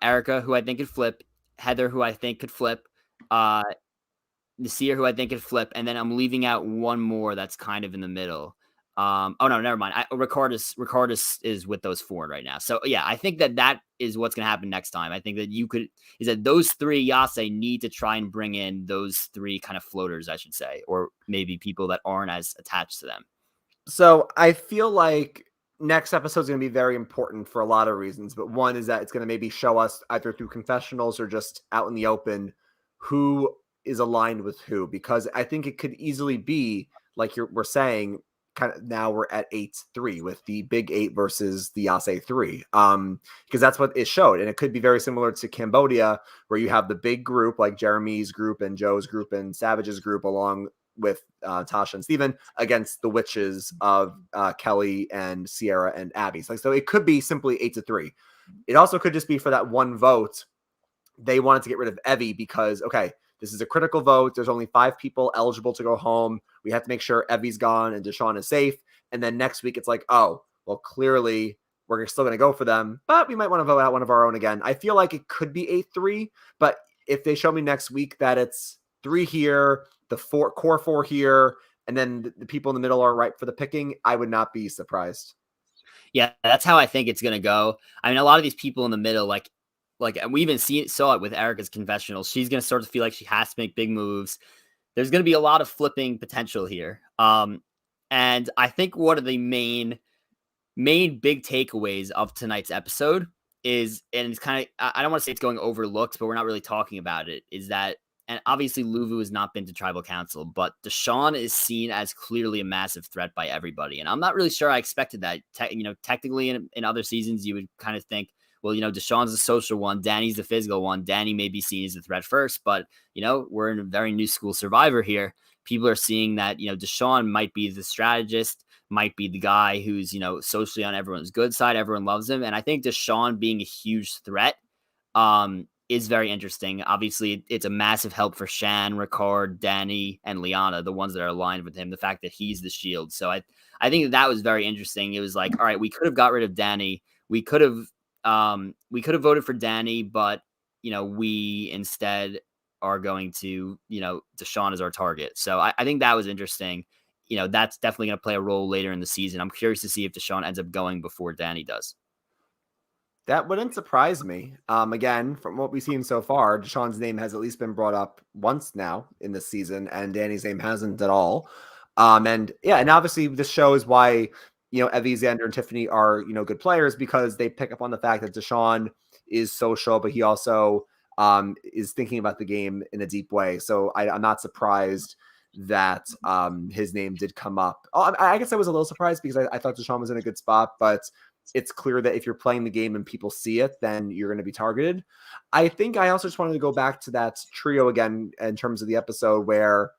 Erika, who I think could flip, Heather, who I think could flip, Nasir, who I think could flip, and then I'm leaving out one more that's kind of in the middle. Oh no, never mind. Ricardus is with those 4 right now. So yeah, I think that is what's going to happen next time. I think that those 3 Yase need to try and bring in those 3 kind of floaters, I should say, or maybe people that aren't as attached to them. So I feel like next episode is going to be very important for a lot of reasons, but one is that it's going to maybe show us either through confessionals or just out in the open who is aligned with who, because I think it could easily be like we're saying, kind of now we're at 8-3 with the big 8 versus the Yase 3, because that's what it showed. And it could be very similar to Cambodia, where you have the big group like Jeremy's group and Joe's group and Savage's group along with Tasha and Steven against the witches of Kelly and Sierra and Abby. So it could be simply 8-3. It also could just be for that one vote. They wanted to get rid of Evie because, okay, this is a critical vote. There's only 5 people eligible to go home. We have to make sure Evie's gone and Deshawn is safe. And then next week it's like, oh, well, clearly we're still going to go for them, but we might want to vote out one of our own again. I feel like it could be 8-3, but if they show me next week that it's 3 here, the core 4 here, and then the people in the middle are ripe for the picking, I would not be surprised. Yeah, that's how I think it's going to go. I mean, a lot of these people in the middle, like we even saw it with Erika's confessional. She's going to start to feel like she has to make big moves. There's going to be a lot of flipping potential here. And I think one of the main big takeaways of tonight's episode is, and it's kind of, I don't want to say it's going overlooked, but we're not really talking about it, is that, and obviously Luvu has not been to tribal council, but Deshawn is seen as clearly a massive threat by everybody. And I'm not really sure I expected that. Technically in other seasons, you would kind of think, well, Deshawn's the social one, Danny's the physical one. Danny may be seen as a threat first, but, we're in a very new school Survivor here. People are seeing that, Deshawn might be the strategist, might be the guy who's, socially on everyone's good side. Everyone loves him. And I think Deshawn being a huge threat is very interesting. Obviously, it's a massive help for Shan, Ricard, Danny, and Liana, the ones that are aligned with him, the fact that he's the shield. So I think that was very interesting. It was like, all right, we could have got rid of Danny. We could have voted for Danny, but, we instead are going to, Deshawn as our target. So I think that was interesting. That's definitely going to play a role later in the season. I'm curious to see if Deshawn ends up going before Danny does. That wouldn't surprise me. Again, from what we've seen so far, Deshawn's name has at least been brought up once now in this season, and Danny's name hasn't at all. And obviously this shows why, Evie, Xander, and Tiffany are, good players, because they pick up on the fact that Deshawn is social, but he also is thinking about the game in a deep way. So I'm not surprised that his name did come up. I guess I was a little surprised because I thought Deshawn was in a good spot, but it's clear that if you're playing the game and people see it, then you're going to be targeted. I think I also just wanted to go back to that trio again in terms of the episode where,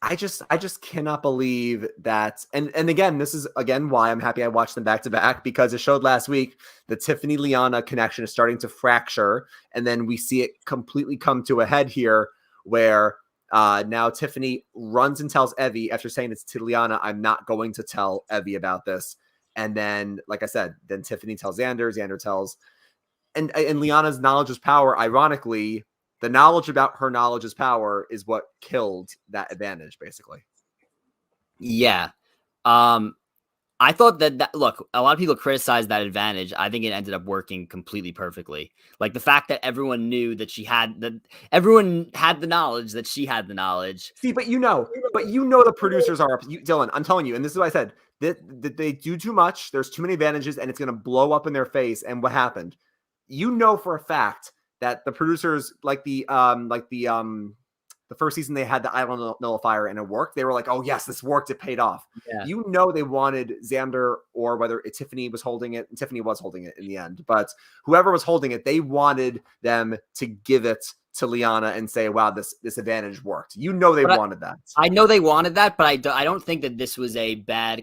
I just cannot believe that. And again, this is again why I'm happy I watched them back to back, because it showed last week the Tiffany Liana connection is starting to fracture. And then we see it completely come to a head here where now Tiffany runs and tells Evie after saying it's to Liana, I'm not going to tell Evie about this. And then, like I said, then Tiffany tells Xander tells, and Liana's knowledge is power. Ironically, the knowledge about her knowledge is power is what killed that advantage, basically. Yeah. I thought that look, a lot of people criticized that advantage. I think it ended up working completely perfectly. Like the fact that everyone knew that everyone had the knowledge that she had the knowledge. See, but the producers are Dylan, I'm telling you, and this is what I said, that they do too much. There's too many advantages and it's going to blow up in their face. And what happened? For a fact that the producers, like the first season, they had the idol nullifier and it worked. They were like, oh yes, this worked. It paid off. Yeah. They wanted Xander, or whether Tiffany was holding it, and Tiffany was holding it in the end, but whoever was holding it, they wanted them to give it to Liana and say, wow, this advantage worked. They wanted that. I know they wanted that, but I don't think that this was a bad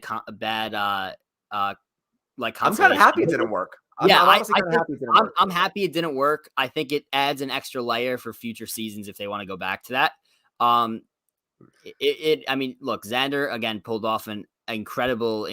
like, I'm kind of happy it didn't work. I'm happy it didn't work. I think it adds an extra layer for future seasons if they want to go back to that. I mean, look, Xander again pulled off an incredible,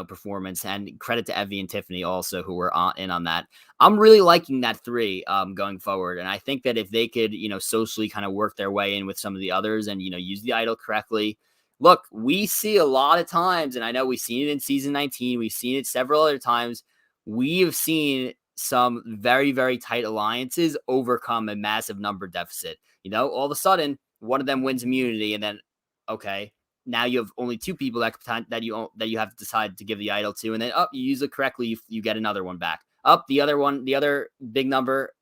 performance, and credit to Evie and Tiffany also, who were in on that. I'm really liking that 3 going forward. And I think that if they could, socially kind of work their way in with some of the others and, use the idol correctly. Look, we see a lot of times, and I know we've seen it in season 19. We've seen it several other times. We have seen some very, very tight alliances overcome a massive number deficit. All of a sudden, one of them wins immunity, and then, okay, now you have only 2 people that you have to decide to give the idol to, and then you use it correctly, you get another one back. The other big number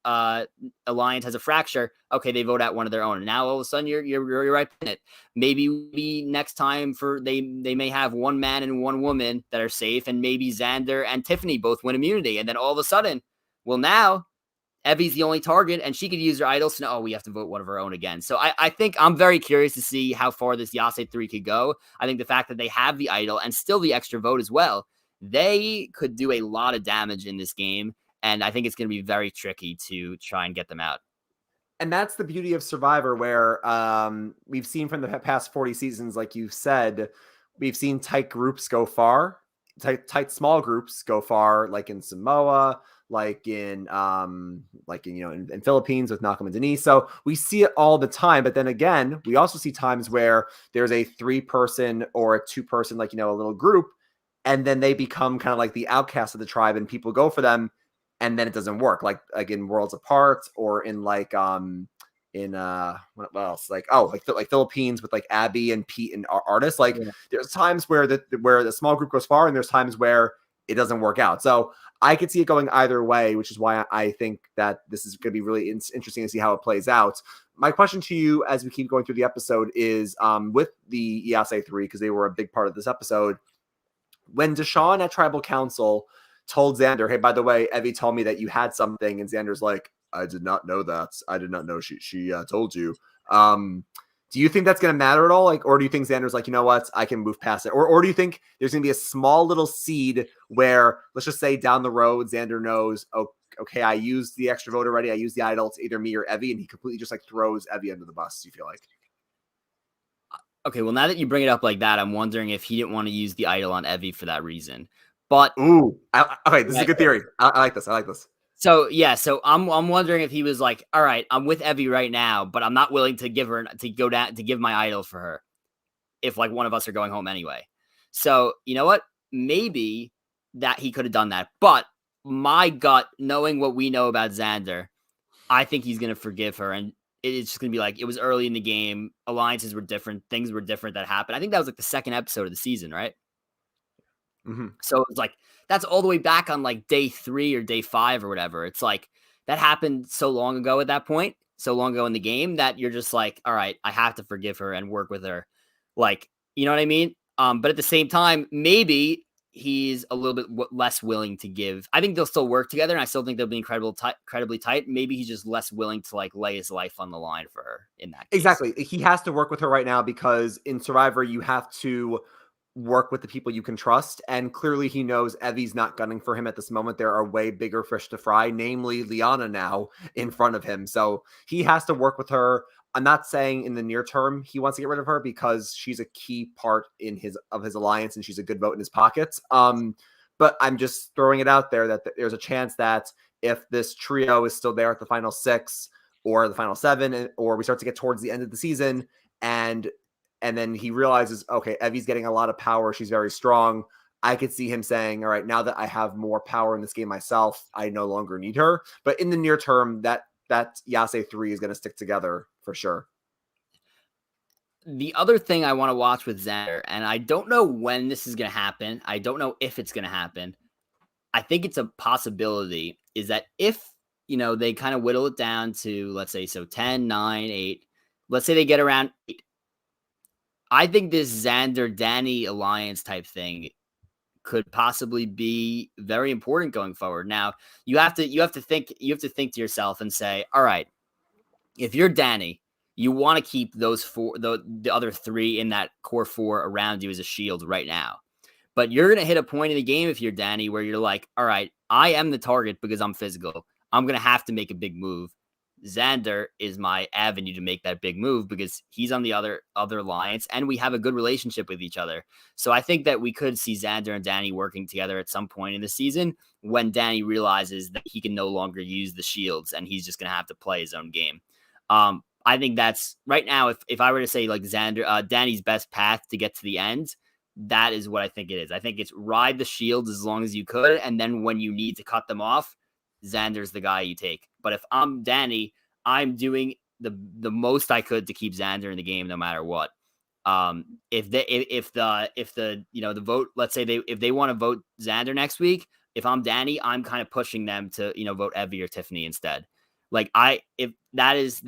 alliance has a fracture. Okay, they vote out one of their own. And now all of a sudden you're right in it. Maybe next time they may have 1 man and 1 woman that are safe, and maybe Xander and Tiffany both win immunity, and then all of a sudden, well, now Evie's the only target, and she could use her idol. So, we have to vote one of our own again. So I think I'm very curious to see how far this Yase 3 could go. I think the fact that they have the idol and still the extra vote as well, they could do a lot of damage in this game. And I think it's going to be very tricky to try and get them out. And that's the beauty of Survivor, where we've seen from the past 40 seasons, like you said, we've seen tight groups go far, tight small groups go far, like in Samoa, like in in Philippines with Malcolm and Denise. So we see it all the time. But then again, we also see times where there's a 3-person or a 2-person, like, a little group, and then they become kind of like the outcast of the tribe, and people go for them, and then it doesn't work, like in Worlds Apart, or in what else, like Philippines with like Abby and Pete and Artists. Like, there's times where the small group goes far, and there's times where it doesn't work out. So I could see it going either way, which is why I think that this is going to be really interesting to see how it plays out. My question to you as we keep going through the episode is, with the ESA 3, because they were a big part of this episode, when Deshaun at Tribal Council told Xander, hey, by the way, Evie told me that you had something, and Xander's like, I did not know that. I did not know she told you. Do you think that's going to matter at all? Like, or do you think Xander's like, you know what, I can move past it? Or do you think there's going to be a small little seed where, let's just say down the road, Xander knows, oh, okay, I used the extra vote already. I used the idol. It's either me or Evie, and he completely just like throws Evie under the bus, you feel like? Okay, well, now that you bring it up like that, I'm wondering if he didn't want to use the idol on Evie for that reason. But okay, this is a good theory. I like this. So I'm wondering if he was like, all right, I'm with Evie right now, but I'm not willing to give my idol for her if like one of us are going home anyway. So you know what? Maybe that he could have done that. But my gut, knowing what we know about Xander, I think he's gonna forgive her, and it's just gonna be like, it was early in the game, alliances were different, things were different that happened. I think that was like the second episode of the season, right? Mm-hmm. So it's like, that's all the way back on like day 3 or day 5 or whatever. It's like, that happened so long ago at that point, so long ago in the game, that you're just like, all right, I have to forgive her and work with her. Like, you know what I mean? But at the same time, maybe he's a little bit less willing to give. I think they'll still work together, and I still think they'll be incredibly tight. Maybe he's just less willing to like lay his life on the line for her in that case. Exactly. He has to work with her right now, because in Survivor, you have to work with the people you can trust. And clearly he knows Evie's not gunning for him at this moment. There are way bigger fish to fry, namely Liana now in front of him. So he has to work with her. I'm not saying in the near term he wants to get rid of her, because she's a key part in his alliance, and she's a good vote in his pockets. But I'm just throwing it out there that there's a chance that if this trio is still there at the final 6 or the final 7, or we start to get towards the end of the season, and then he realizes, okay, Evie's getting a lot of power, she's very strong, I could see him saying, all right, now that I have more power in this game myself, I no longer need her. But in the near term, that Yase 3 is going to stick together for sure. The other thing I want to watch with Xander, and I don't know when this is going to happen, I don't know if it's going to happen, I think it's a possibility, is that if, they kind of whittle it down to, let's say, 10, 9, 8, let's say they get around 8. I think this Xander Danny alliance type thing could possibly be very important going forward. Now, you have to think to yourself and say, all right, if you're Danny, you want to keep those 4, the other 3 in that core 4 around you as a shield right now. But you're going to hit a point in the game, if you're Danny, where you're like, all right, I am the target because I'm physical. I'm going to have to make a big move. Xander is my avenue to make that big move because he's on the other alliance, and we have a good relationship with each other. So I think that we could see Xander and Danny working together at some point in the season when Danny realizes that he can no longer use the shields and he's just going to have to play his own game. I think that's right now, if I were to say like Danny's best path to get to the end, that is what I think it is. I think it's ride the shields as long as you could, and then when you need to cut them off, Xander's the guy you take. But if I'm Danny, I'm doing the most I could to keep Xander in the game no matter what. If the vote, let's say if they want to vote Xander next week, if I'm Danny, I'm kind of pushing them to vote Evie or Tiffany instead. Like if that is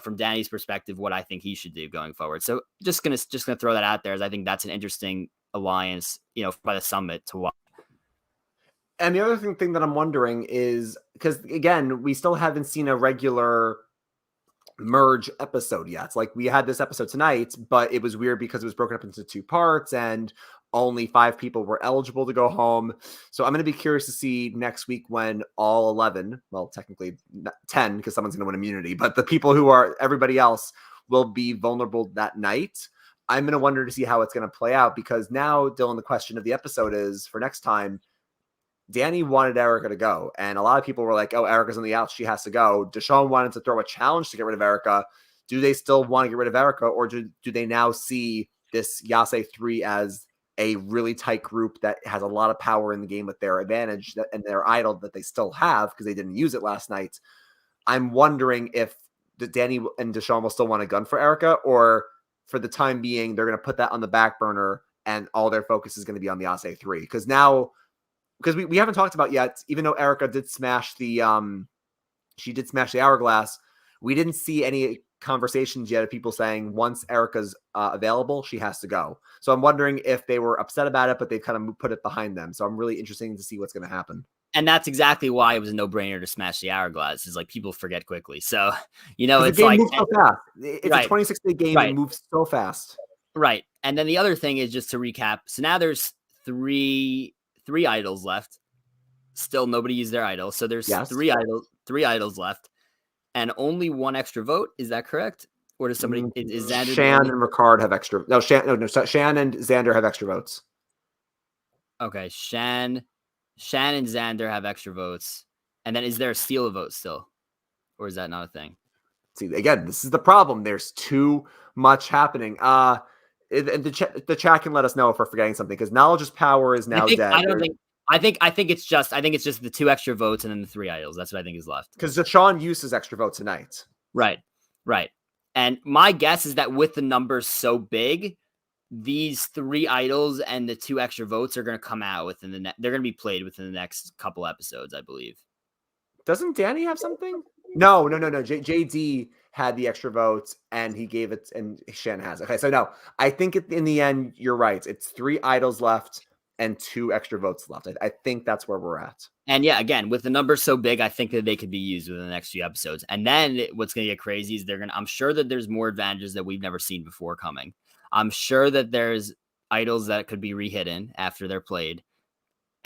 from Danny's perspective what I think he should do going forward. So just gonna throw that out there, as I think that's an interesting alliance by the summit to watch. And the other thing that I'm wondering is, because again, we still haven't seen a regular merge episode yet. Like, we had this episode tonight, but it was weird because it was broken up into 2 parts and only 5 people were eligible to go home. So I'm going to be curious to see next week when all 11, well, technically 10, because someone's going to win immunity, but the people who are everybody else will be vulnerable that night. I'm going to wonder to see how it's going to play out, because now, Dylan, the question of the episode is for next time, Danny wanted Erika to go, and a lot of people were like, oh, Erika's on the out, she has to go. Deshaun wanted to throw a challenge to get rid of Erika. Do they still want to get rid of Erika, or do they now see this Yase 3 as a really tight group that has a lot of power in the game with their advantage and their idol that they still have because they didn't use it last night? I'm wondering if Danny and Deshaun will still want a gun for Erika, or for the time being, they're going to put that on the back burner and all their focus is going to be on the Yase 3. Because now, because we haven't talked about yet, even though Erika did smash the hourglass, we didn't see any conversations yet of people saying once Erika's available, she has to go. So I'm wondering if they were upset about it, but they've kind of put it behind them. So I'm really interested to see what's going to happen. And that's exactly why it was a no-brainer to smash the hourglass. Is like people forget quickly. So, it's the game like moves so fast. It's right, a 26-day game. Right. It moves so fast. Right. And then the other thing is, just to recap. So now there's three idols left. Still nobody used their idol. So there's three idols left, and only 1 extra vote. Is that correct? Or does somebody is Xander? Shan and Ricard have extra. No, Shan and Xander have extra votes. Okay, Shan and Xander have extra votes. And then is there a steal a vote still? Or is that not a thing? See, again, this is the problem. There's too much happening. And the chat can let us know if we're forgetting something, because knowledge is power is now dead. I think it's just the 2 extra votes and then the 3 idols. That's what I think is left. Because Deshaun used his extra vote tonight. Right. And my guess is that with the numbers so big, these 3 idols and the 2 extra votes are going to come out within they're going to be played within the next couple episodes, I believe. Doesn't Danny have something? No. JD had the extra votes and he gave it, and Shan has. Okay, so no, I think in the end, you're right. It's 3 idols left and 2 extra votes left. I think that's where we're at. And yeah, again, with the numbers so big, I think that they could be used within the next few episodes. And then what's going to get crazy is I'm sure that there's more advantages that we've never seen before coming. I'm sure that there's idols that could be rehidden after they're played.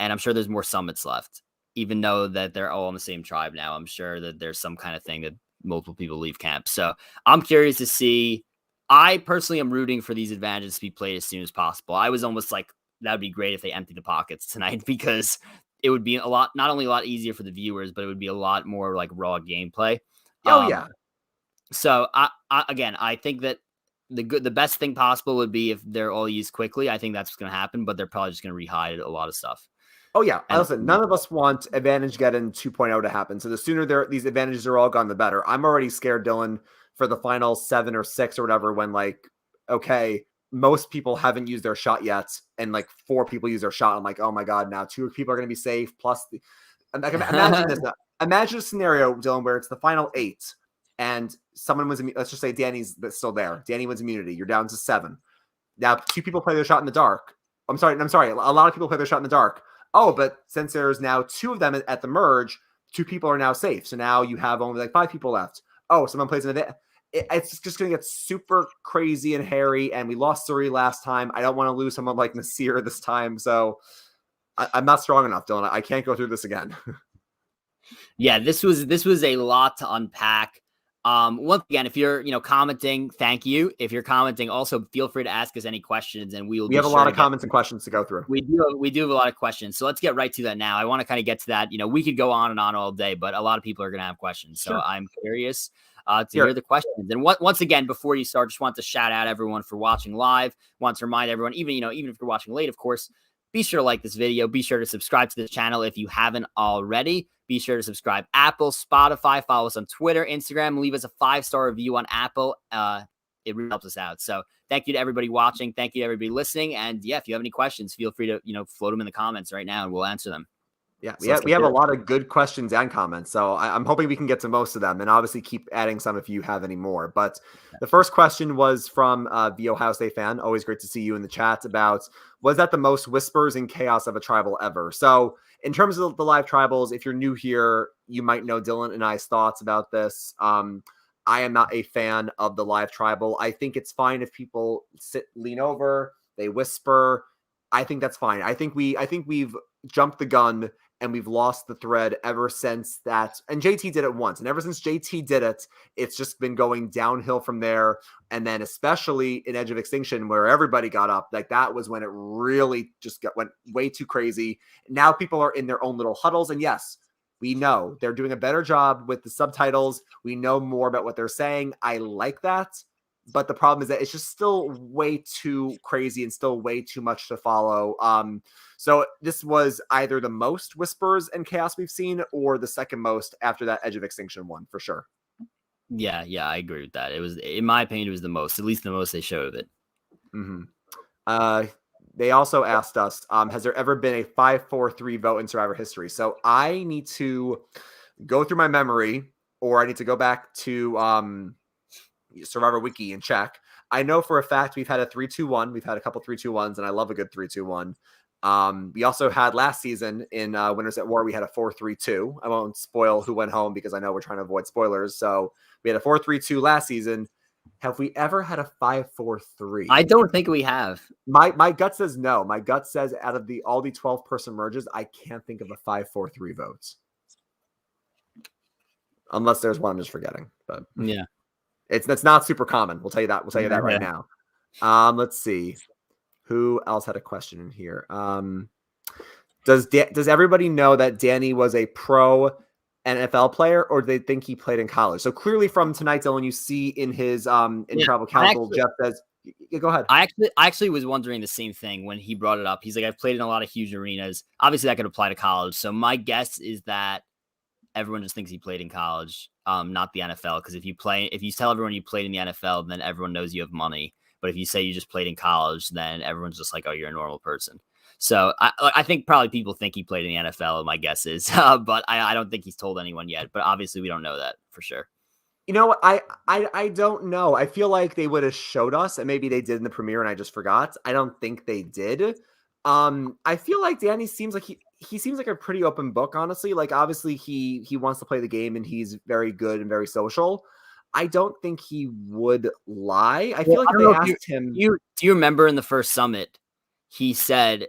And I'm sure there's more summits left, even though that they're all on the same tribe now. I'm sure that there's some kind of thing that multiple people leave camp. So I'm curious to see. I personally am rooting for these advantages to be played as soon as possible. I was almost like, that would be great if they empty the pockets tonight, because it would be not only a lot easier for the viewers, but it would be a lot more like raw gameplay. Oh yeah. So I think that the best thing possible would be if they're all used quickly. I think that's what's going to happen, but they're probably just going to rehide a lot of stuff. Oh yeah. Listen, none of us want Advantage Geddon 2.0 to happen. So the sooner these advantages are all gone, the better. I'm already scared, Dylan, for the final 7 or 6 or whatever, when okay, most people haven't used their shot yet, and 4 people use their shot. I'm like, oh my God, now 2 people are going to be safe. Plus, imagine this. Imagine a scenario, Dylan, where it's the final 8, and someone wins. Let's just say Danny's still there. Danny wins immunity. You're down to 7. Now 2 people play their shot in the dark. I'm sorry. A lot of people play their shot in the dark. Oh, but since there's now 2 of them at the merge, 2 people are now safe. So now you have only 5 people left. Oh, someone plays an event. It's just going to get super crazy and hairy, and we lost Suri last time. I don't want to lose someone like Nasir this time, so I'm not strong enough, Dylan. I can't go through this again. Yeah, this was a lot to unpack. Once again, if you're commenting, thank you. If you're commenting, also feel free to ask us any questions, and we have a lot of comments and questions to go through. We do have a lot of questions, so let's get right to that now. I want to kind of get to that. We could go on and on all day, but a lot of people are going to have questions, so I'm curious to hear the questions. And once again, before you start, just want to shout out everyone for watching live. Want to remind everyone, even if you're watching late, of course, be sure to like this video. Be sure to subscribe to the channel if you haven't already. Be sure to subscribe Apple, Spotify, follow us on Twitter, Instagram, leave us a 5-star review on Apple. It really helps us out. So thank you to everybody watching. Thank you to everybody listening. And yeah, if you have any questions, feel free to, float them in the comments right now and we'll answer them. Yeah, we have a lot of good questions and comments, so I'm hoping we can get to most of them, and obviously keep adding some if you have any more. But the first question was from the Ohio State fan. Always great to see you in the chat. About, was that the most whispers and chaos of a tribal ever? So in terms of the live tribals, if you're new here, you might know Dylan and I's thoughts about this. I am not a fan of the live tribal. I think it's fine if people lean over, they whisper. I think that's fine. I think we've jumped the gun and we've lost the thread ever since that. And JT did it once. And ever since JT did it, it's just been going downhill from there. And then especially in Edge of Extinction, where everybody got up, like that was when it really just went way too crazy. Now people are in their own little huddles. And yes, we know they're doing a better job with the subtitles. We know more about what they're saying. I like that. But the problem is that it's just still way too crazy and still way too much to follow. So this was either the most whispers and chaos we've seen or the second most after that Edge of Extinction one, for sure. Yeah, I agree with that. It was, in my opinion, it was the most, at least the most they showed of it. Mm-hmm. They also asked us, has there ever been a 5-4-3 vote in Survivor history? So I need to go through my memory, or I need to go back to Survivor Wiki and check. I know for a fact we've had a 3-2-1. We've had a couple 3-2-1s, and I love a good 3-2-1. We also had last season in Winners at War, we had a 4-3-2. I won't spoil who went home because I know we're trying to avoid spoilers. So we had a 4-3-2 last season. Have we ever had a 5-4-3? I don't think we have. My gut says no. My gut says out of all the 12-person merges, I can't think of a 5-4-3 vote. Unless there's one I'm just forgetting. But yeah. That's not super common. We'll tell you that. We'll tell you that right now. Let's see. Who else had a question in here? Does everybody know that Danny was a pro NFL player, or do they think he played in college? So clearly from tonight, Dylan, you see in his Tribal Council, Jeff says, go ahead. I actually was wondering the same thing when he brought it up. He's like, I've played in a lot of huge arenas. Obviously, that could apply to college. So my guess is that everyone just thinks he played in college, not the NFL. Because if you tell everyone you played in the NFL, then everyone knows you have money. But if you say you just played in college, then everyone's just like, oh, you're a normal person. So I think probably people think he played in the NFL, my guess is. But I don't think he's told anyone yet. But obviously, we don't know that for sure. You know what? I don't know. I feel like they would have showed us, and maybe they did in the premiere, and I just forgot. I don't think they did. I feel like Danny seems like he seems like a pretty open book, honestly. Like, obviously, he wants to play the game, and he's very good and very social. I don't think he would lie. I feel like they asked him. Do you remember in the first summit, he said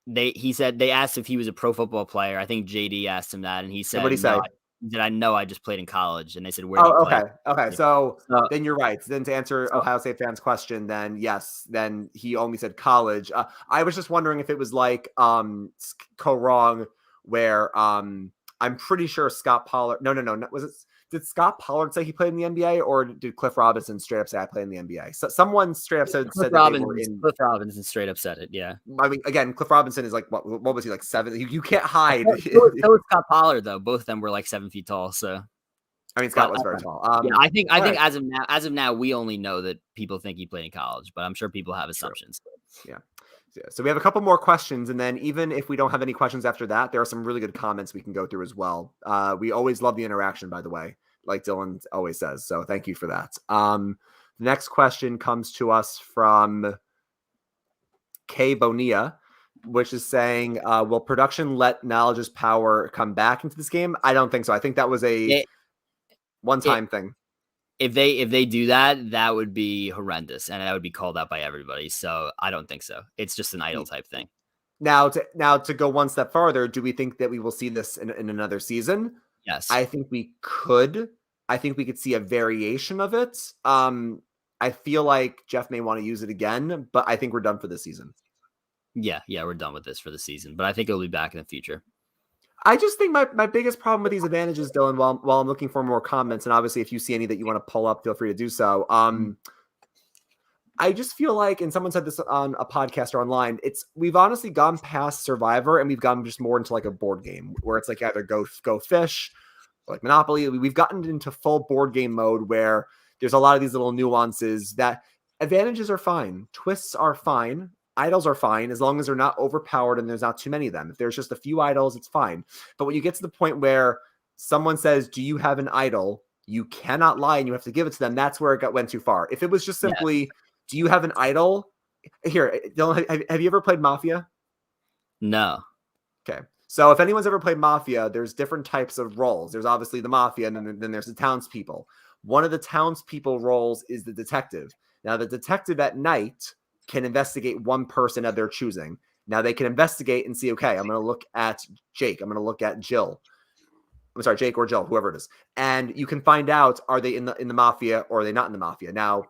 they asked if he was a pro football player. I think JD asked him that, and he said, "What did he say?" He said, "I know, I just played in college." And they said, "Where?" Oh, okay. So then you're right. Then to answer Ohio State fans' question, then yes, then he only said college. I was just wondering if it was like wrong, where I'm pretty sure Scott Pollard. No. Was it? Did Scott Pollard say he played in the NBA, or did Cliff Robinson straight up say I played in the NBA? So someone straight up said Cliff Robinson straight up said it. Yeah. I mean, again, Cliff Robinson is like what was he, like 7? You can't hide. So was Scott Pollard, though. Both of them were like 7 feet tall. So I mean, Scott was very tall. Yeah, I think as of now, we only know that people think he played in college, but I'm sure people have assumptions. Yeah. So we have a couple more questions, and then even if we don't have any questions after that, there are some really good comments we can go through as well. We always love the interaction, by the way, like Dylan always says. So thank you for that. The next question comes to us from Kay Bonilla, which is saying, will production let Knowledge's power come back into this game? I don't think so. I think that was a one-time thing. If they do that, that would be horrendous, and that would be called out by everybody. So I don't think so. It's just an idol type thing. Now to go one step farther, do we think that we will see this in another season? Yes, I think we could. I think we could see a variation of it. I feel like Jeff may want to use it again, but I think we're done for this season. Yeah, we're done with this for the season, but I think it'll be back in the future. I just think my biggest problem with these advantages, Dylan, while I'm looking for more comments, and obviously if you see any that you want to pull up, feel free to do so. I just feel like, and someone said this on a podcast or online, we've honestly gone past Survivor and we've gone just more into like a board game where it's like either go fish, or like Monopoly. We've gotten into full board game mode where there's a lot of these little nuances that advantages are fine. Twists are fine. Idols are fine as long as they're not overpowered and there's not too many of them. If there's just a few idols, it's fine. But when you get to the point where someone says, do you have an idol? You cannot lie and you have to give it to them. That's where it went too far. If it was just simply, do you have an idol? Here, Dylan, have you ever played Mafia? No. Okay. So if anyone's ever played Mafia, there's different types of roles. There's obviously the Mafia, and then there's the townspeople. One of the townspeople roles is the detective. Now, the detective at night can investigate one person of their choosing. Now, they can investigate and see, okay, I'm going to look at Jake. I'm going to look at Jill. I'm sorry, Jake or Jill, whoever it is. And you can find out, are they in the Mafia or are they not in the Mafia? Now,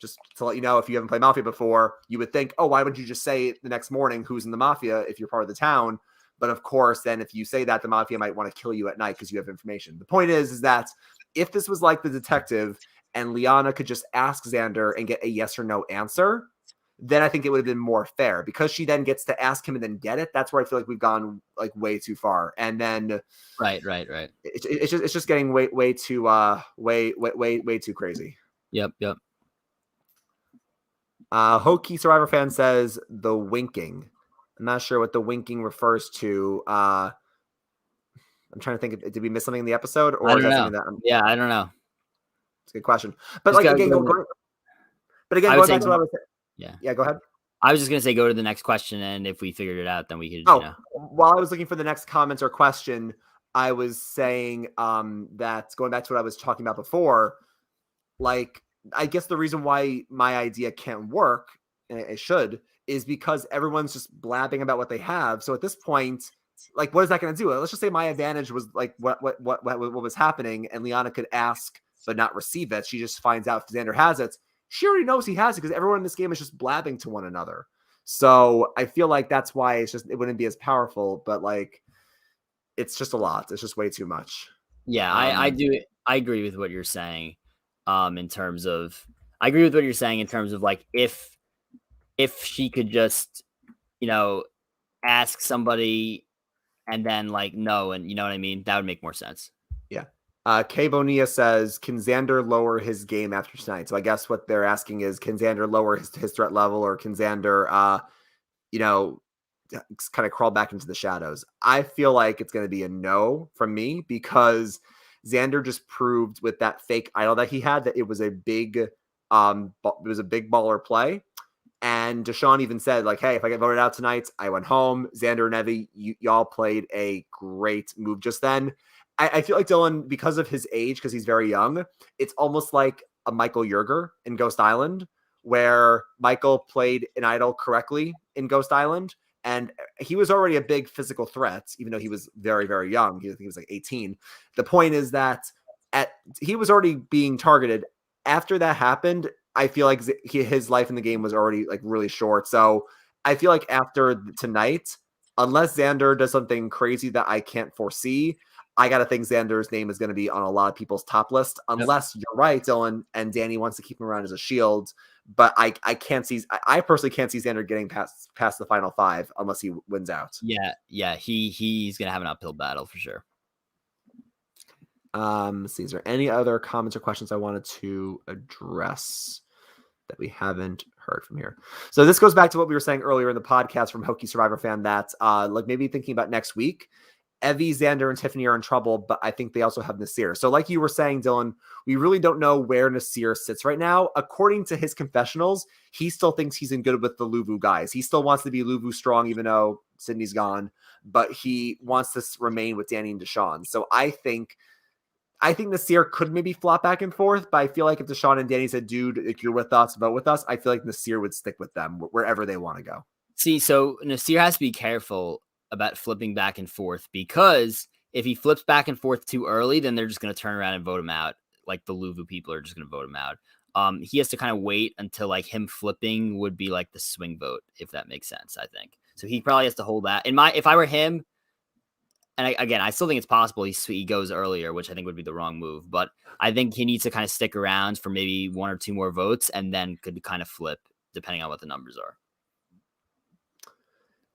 just to let you know, if you haven't played Mafia before, you would think, oh, why wouldn't you just say the next morning who's in the Mafia if you're part of the town? But of course, then if you say that, the Mafia might want to kill you at night because you have information. The point is that if this was like the detective and Liana could just ask Xander and get a yes or no answer, then I think it would have been more fair, because she then gets to ask him and then get it. That's where I feel like we've gone like way too far. And then Right. it's just getting way too crazy. Yep. Hokey Survivor fan says the winking. I'm not sure what the winking refers to. I'm trying to think. Did we miss something in the episode, or I is don't that know. something that? Yeah, I don't know. It's a good question. But Just like go, going back to what I was saying. Yeah, go ahead. I was just gonna say go to the next question, and if we figured it out, then we could. While I was looking for the next comment or question, I was saying that going back to what I was talking about before, like I guess the reason why my idea can't work, and it should, is because everyone's just blabbing about what they have. So at this point, like, what is that going to do? Let's just say my advantage was like what was happening, and Liana could ask but not receive it. She just finds out if Xander has it. She already knows he has it because everyone in this game is just blabbing to one another. So I feel like that's why it wouldn't be as powerful. But like, it's just a lot. It's just way too much. Yeah, I do. I agree with what you're saying. In terms of like if she could just, ask somebody and then like no, and you know what I mean, that would make more sense. Yeah. Kay Bonilla says, can Xander lower his game after tonight? So I guess what they're asking is, can Xander lower his threat level, or can Xander, kind of crawl back into the shadows? I feel like it's going to be a no from me, because Xander just proved with that fake idol that he had that it was a big baller play. And Deshaun even said, like, hey, if I get voted out tonight, I went home. Xander and Evie, y'all played a great move just then. I feel like Dylan, because of his age, because he's very young, it's almost like a Michael Yerger in Ghost Island, where Michael played an idol correctly in Ghost Island. And he was already a big physical threat, even though he was very, very young. He was like 18. The point is that he was already being targeted. After that happened, I feel like his life in the game was already like really short. So I feel like after tonight, unless Xander does something crazy that I can't foresee, I got to think Xander's name is going to be on a lot of people's top list, unless you're right, Dylan, and Danny wants to keep him around as a shield. But I personally can't see Xander getting past the final 5 unless he wins out. Yeah, he's going to have an uphill battle for sure. Let's see, is there any other comments or questions I wanted to address that we haven't heard from here? So this goes back to what we were saying earlier in the podcast from Hokey Survivor fan, that like maybe thinking about next week, Evie, Xander, and Tiffany are in trouble, but I think they also have Nasir. So like you were saying, Dylan, we really don't know where Nasir sits right now. According to his confessionals, he still thinks he's in good with the Luvu guys. He still wants to be Luvu strong, even though Sydney's gone, but he wants to remain with Danny and Deshaun. So I think Nasir could maybe flop back and forth, but I feel like if Deshaun and Danny said, dude, if you're with us, vote with us, I feel like Nasir would stick with them wherever they want to go. See, so Nasir has to be careful about flipping back and forth, because if he flips back and forth too early, then they're just going to turn around and vote him out. Like the Luvu people are just going to vote him out. He has to kind of wait until like him flipping would be like the swing vote, if that makes sense, I think. So he probably has to hold that. If I were him, and I still think it's possible he goes earlier, which I think would be the wrong move. But I think he needs to kind of stick around for maybe 1 or 2 more votes, and then could kind of flip depending on what the numbers are.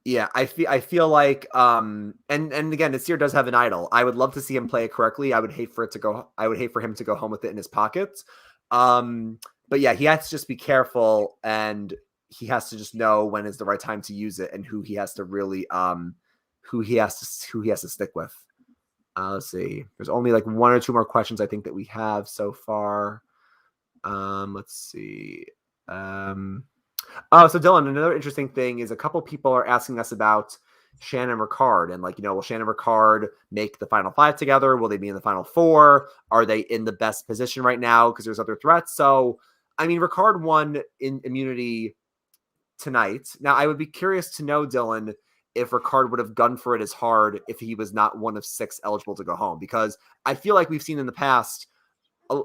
Yeah, I feel like and again, Nasir does have an idol. I would love to see him play it correctly. I would hate for him to go home with it in his pockets. But yeah, he has to just be careful, and he has to just know when is the right time to use it, and who he has to really who he has to stick with. Let's see. There's only like 1 or 2 more questions I think that we have so far. Let's see. So Dylan, another interesting thing is a couple people are asking us about Shannon Ricard, and will Shannon Ricard make the final 5 together? Will they be in the final 4? Are they in the best position right now because there's other threats? So, I mean, Ricard won in immunity tonight. Now, I would be curious to know, Dylan, if Ricard would have gone for it as hard if he was not one of 6 eligible to go home, because I feel like we've seen in the past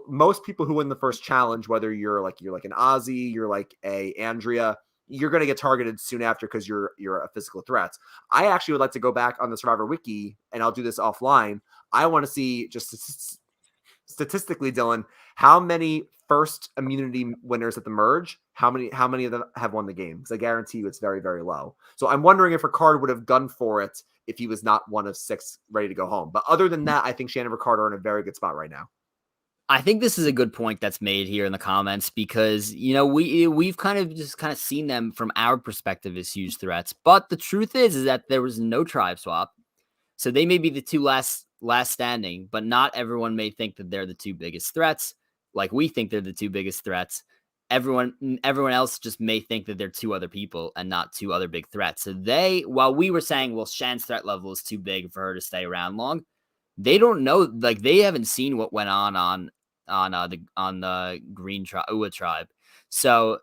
most people who win the first challenge, whether you're like an Ozzy, you're like a Andrea, you're going to get targeted soon after because you're a physical threat. I actually would like to go back on the Survivor Wiki, and I'll do this offline. I want to see, just statistically, Dylan, how many first immunity winners at the merge, how many of them have won the game? Because I guarantee you it's very, very low. So I'm wondering if Ricard would have gone for it if he was not one of 6 ready to go home. But other than that, I think Shannon and Ricard are in a very good spot right now. I think this is a good point that's made here in the comments, because, we've kind of seen them from our perspective as huge threats. But the truth is that there was no tribe swap. So they may be the 2 last standing, but not everyone may think that they're the 2 biggest threats. Like we think they're the 2 biggest threats. Everyone else just may think that they're 2 other people and not 2 other big threats. So while we were saying, well, Shan's threat level is too big for her to stay around long, they don't know, like they haven't seen what went on the Green Uwa tribe. So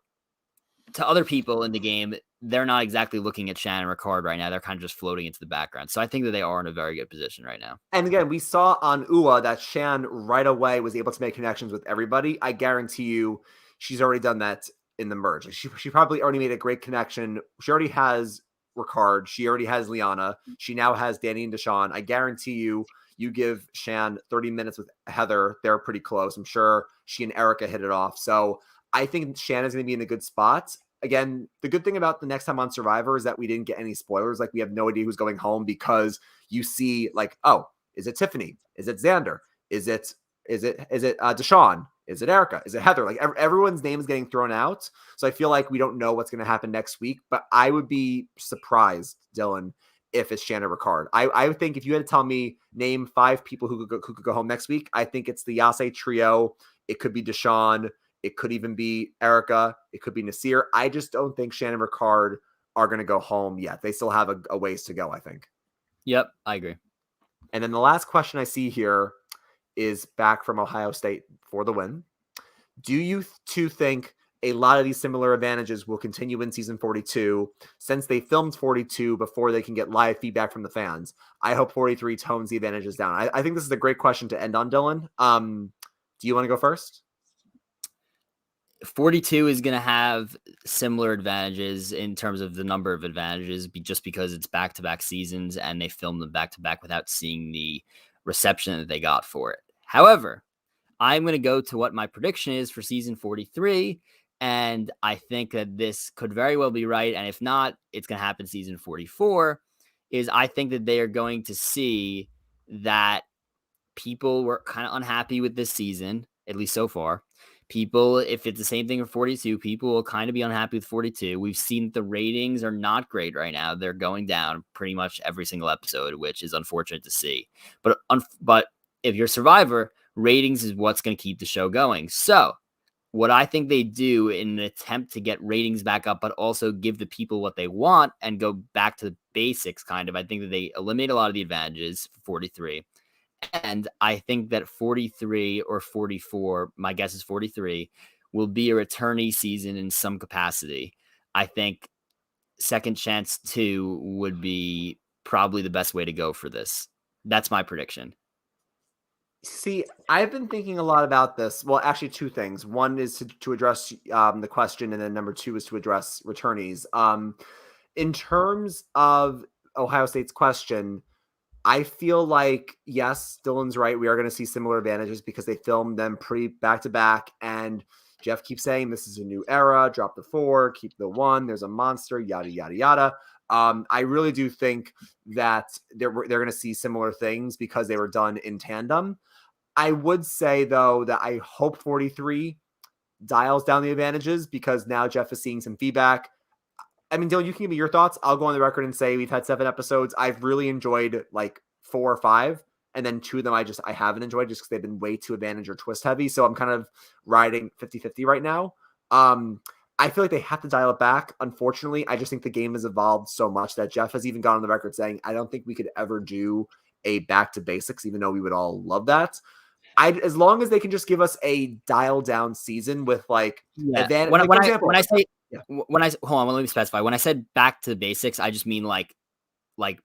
to other people in the game, they're not exactly looking at Shan and Ricard right now. They're kind of just floating into the background. So I think that they are in a very good position right now. And again, we saw on Uwa that Shan right away was able to make connections with everybody. I guarantee you she's already done that in the merge. Like she probably already made a great connection. She already has Ricard. She already has Liana. She now has Danny and Deshawn. I guarantee you give Shan 30 minutes with Heather, they're pretty close. I'm sure she and Erika hit it off. So I think Shan is going to be in a good spot. Again, the good thing about the next time on Survivor is that we didn't get any spoilers. Like, we have no idea who's going home, because you see, like, oh, is it Tiffany? Is it Xander? Is it Deshawn? Is it Erika? Is it Heather? Like, everyone's name is getting thrown out. So I feel like we don't know what's going to happen next week, but I would be surprised, Dylan, if it's Shannon Ricard. I would think if you had to tell me, name 5 people who could go home next week, I think it's the Yase trio. It could be Deshawn. It could even be Erika. It could be Nasir. I just don't think Shannon Ricard are going to go home yet. They still have a ways to go, I think. Yep, I agree. And then the last question I see here is back from Ohio State for the win. Do you 2 think a lot of these similar advantages will continue in season 42, since they filmed 42 before they can get live feedback from the fans? I hope 43 tones the advantages down. I think this is a great question to end on, Dylan. Do you want to go first? 42 is going to have similar advantages in terms of the number of advantages, just because it's back-to-back seasons and they filmed them back-to-back without seeing the reception that they got for it. However, I'm going to go to what my prediction is for season 43, and I think that this could very well be right. And if not, it's going to happen season 44. I think that they are going to see that people were kind of unhappy with this season, at least so far. People, if it's the same thing for 42, people will kind of be unhappy with 42. We've seen that the ratings are not great right now. They're going down pretty much every single episode, which is unfortunate to see. But if you're Survivor, ratings is what's going to keep the show going. So what I think they do in an attempt to get ratings back up, but also give the people what they want and go back to the basics, kind of, I think that they eliminate a lot of the advantages for 43. And I think that 43 or 44, my guess is 43, will be a returnee season in some capacity. I think Second Chance 2 would be probably the best way to go for this. That's my prediction. See, I've been thinking a lot about this. Well, actually 2 things. One is to address the question, and then number 2 is to address returnees. In terms of Ohio State's question, I feel like, yes, Dylan's right. We are going to see similar advantages because they filmed them pretty back to back. And Jeff keeps saying this is a new era. Drop the 4, keep the 1. There's a monster, yada, yada, yada. I really do think that they're going to see similar things because they were done in tandem. I would say, though, that I hope 43 dials down the advantages, because now Jeff is seeing some feedback. I mean, Dylan, you can give me your thoughts. I'll go on the record and say we've had 7 episodes. I've really enjoyed like 4 or 5, and then 2 of them I haven't enjoyed just because they've been way too advantage or twist heavy. So I'm kind of riding 50-50 right now. I feel like they have to dial it back. Unfortunately, I just think the game has evolved so much that Jeff has even gone on the record saying, I don't think we could ever do a back to basics, even though we would all love that. As long as they can just give us a dial down season with like advantage. When, like, when for I example, when I say yeah. when I hold on, let me specify. When I said back to the basics, I just mean like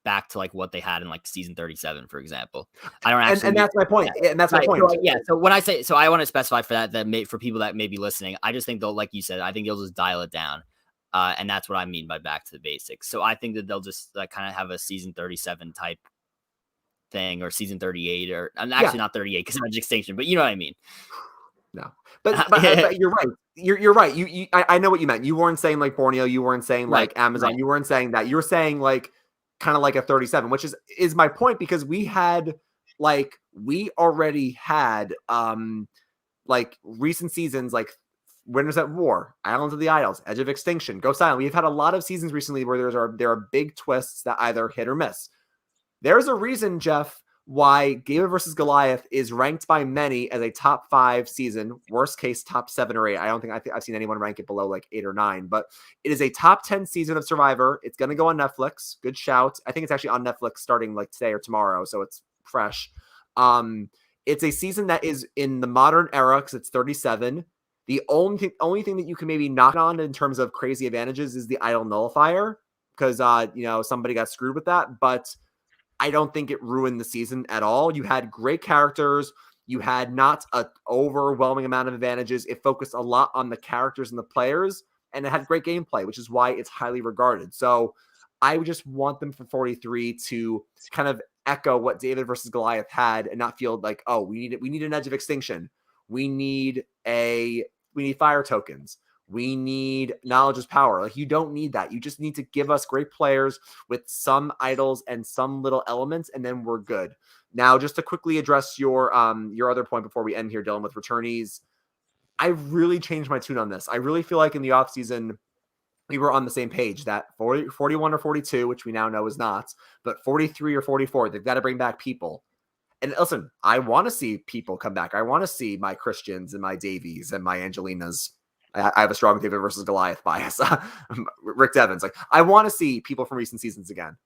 back to like what they had in like season 37, for example. I don't actually and that's my point. Yeah. And that's Right. my point. So when I say, so I want to specify for that for people that may be listening, I just think they'll, like you said, I think they'll just dial it down. And that's what I mean by back to the basics. So I think that they'll just like kind of have a season 37 type thing, or season 38, or I'm actually not 38 because it's extinction, but you know what I mean. No, but you're right. You're right. I know what you meant. You weren't saying like Borneo. You weren't saying like Amazon. You weren't saying that. You were saying like kind of like a 37, which is my point, because we already had like recent seasons like Winners at War, Islands of the Isles, Edge of Extinction, Go Silent. We've had a lot of seasons recently where there are big twists that either hit or miss. There's a reason, Jeff, why David versus Goliath is ranked by many as a top 5 season, worst case top 7 or 8. I don't think I've seen anyone rank it below like 8 or 9, but it is a top 10 season of Survivor. It's going to go on Netflix. Good shout. I think it's actually on Netflix starting like today or tomorrow, so it's fresh. It's a season that is in the modern era because it's 37. The only thing that you can maybe knock on in terms of crazy advantages is the idle nullifier, because somebody got screwed with that, but I don't think it ruined the season at all. You had great characters. You had not an overwhelming amount of advantages. It focused a lot on the characters and the players, and it had great gameplay, which is why it's highly regarded. So I would just want them for 43 to kind of echo what David versus Goliath had, and not feel like, oh, we need an Edge of Extinction. We need fire tokens. We need knowledge is power. Like, you don't need that. You just need to give us great players with some idols and some little elements, and then we're good. Now, just to quickly address your other point before we end here, Dylan, with returnees, I really changed my tune on this. I really feel like in the offseason, we were on the same page that 41 or 42, which we now know is not, but 43 or 44, they've got to bring back people. And listen, I want to see people come back. I want to see my Christians and my Davies and my Angelinas. I have a strong David versus Goliath bias. Rick Devens. Like, I want to see people from recent seasons again.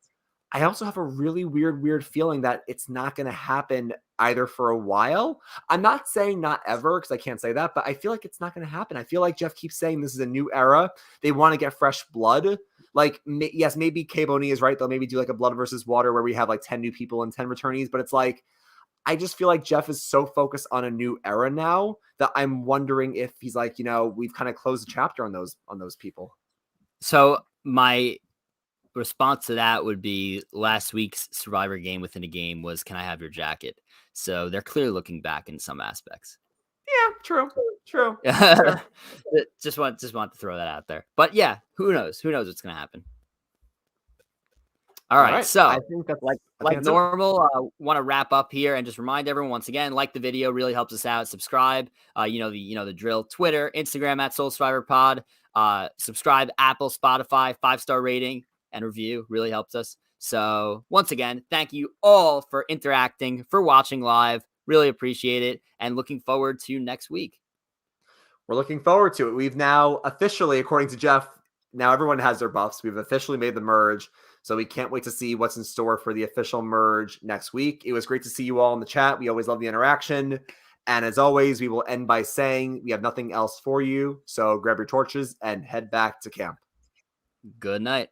I also have a really weird feeling that it's not going to happen either for a while. I'm not saying not ever, because I can't say that, but I feel like it's not going to happen. I feel like Jeff keeps saying this is a new era. They want to get fresh blood. Like, yes, maybe K Boney is right. They'll maybe do like a blood versus water where we have like 10 new people and 10 returnees, but it's like, I just feel like Jeff is so focused on a new era now that I'm wondering if he's like, we've kind of closed the chapter on those people. So my response to that would be last week's Survivor game within a game was, can I have your jacket? So they're clearly looking back in some aspects. Yeah, true. just want to throw that out there. But yeah, who knows what's going to happen. All right, so I think that's like normal, want to wrap up here and just remind everyone once again, like the video, really helps us out. Subscribe, the drill. Twitter, Instagram at Soul Survivor Pod. Subscribe, Apple, Spotify, 5-star rating and review really helps us. So once again, thank you all for interacting, for watching live. Really appreciate it, and looking forward to next week. We're looking forward to it. We've now officially, according to Jeff, now everyone has their buffs. We've officially made the merge. So we can't wait to see what's in store for the official merge next week. It was great to see you all in the chat. We always love the interaction. And as always, we will end by saying we have nothing else for you. So grab your torches and head back to camp. Good night.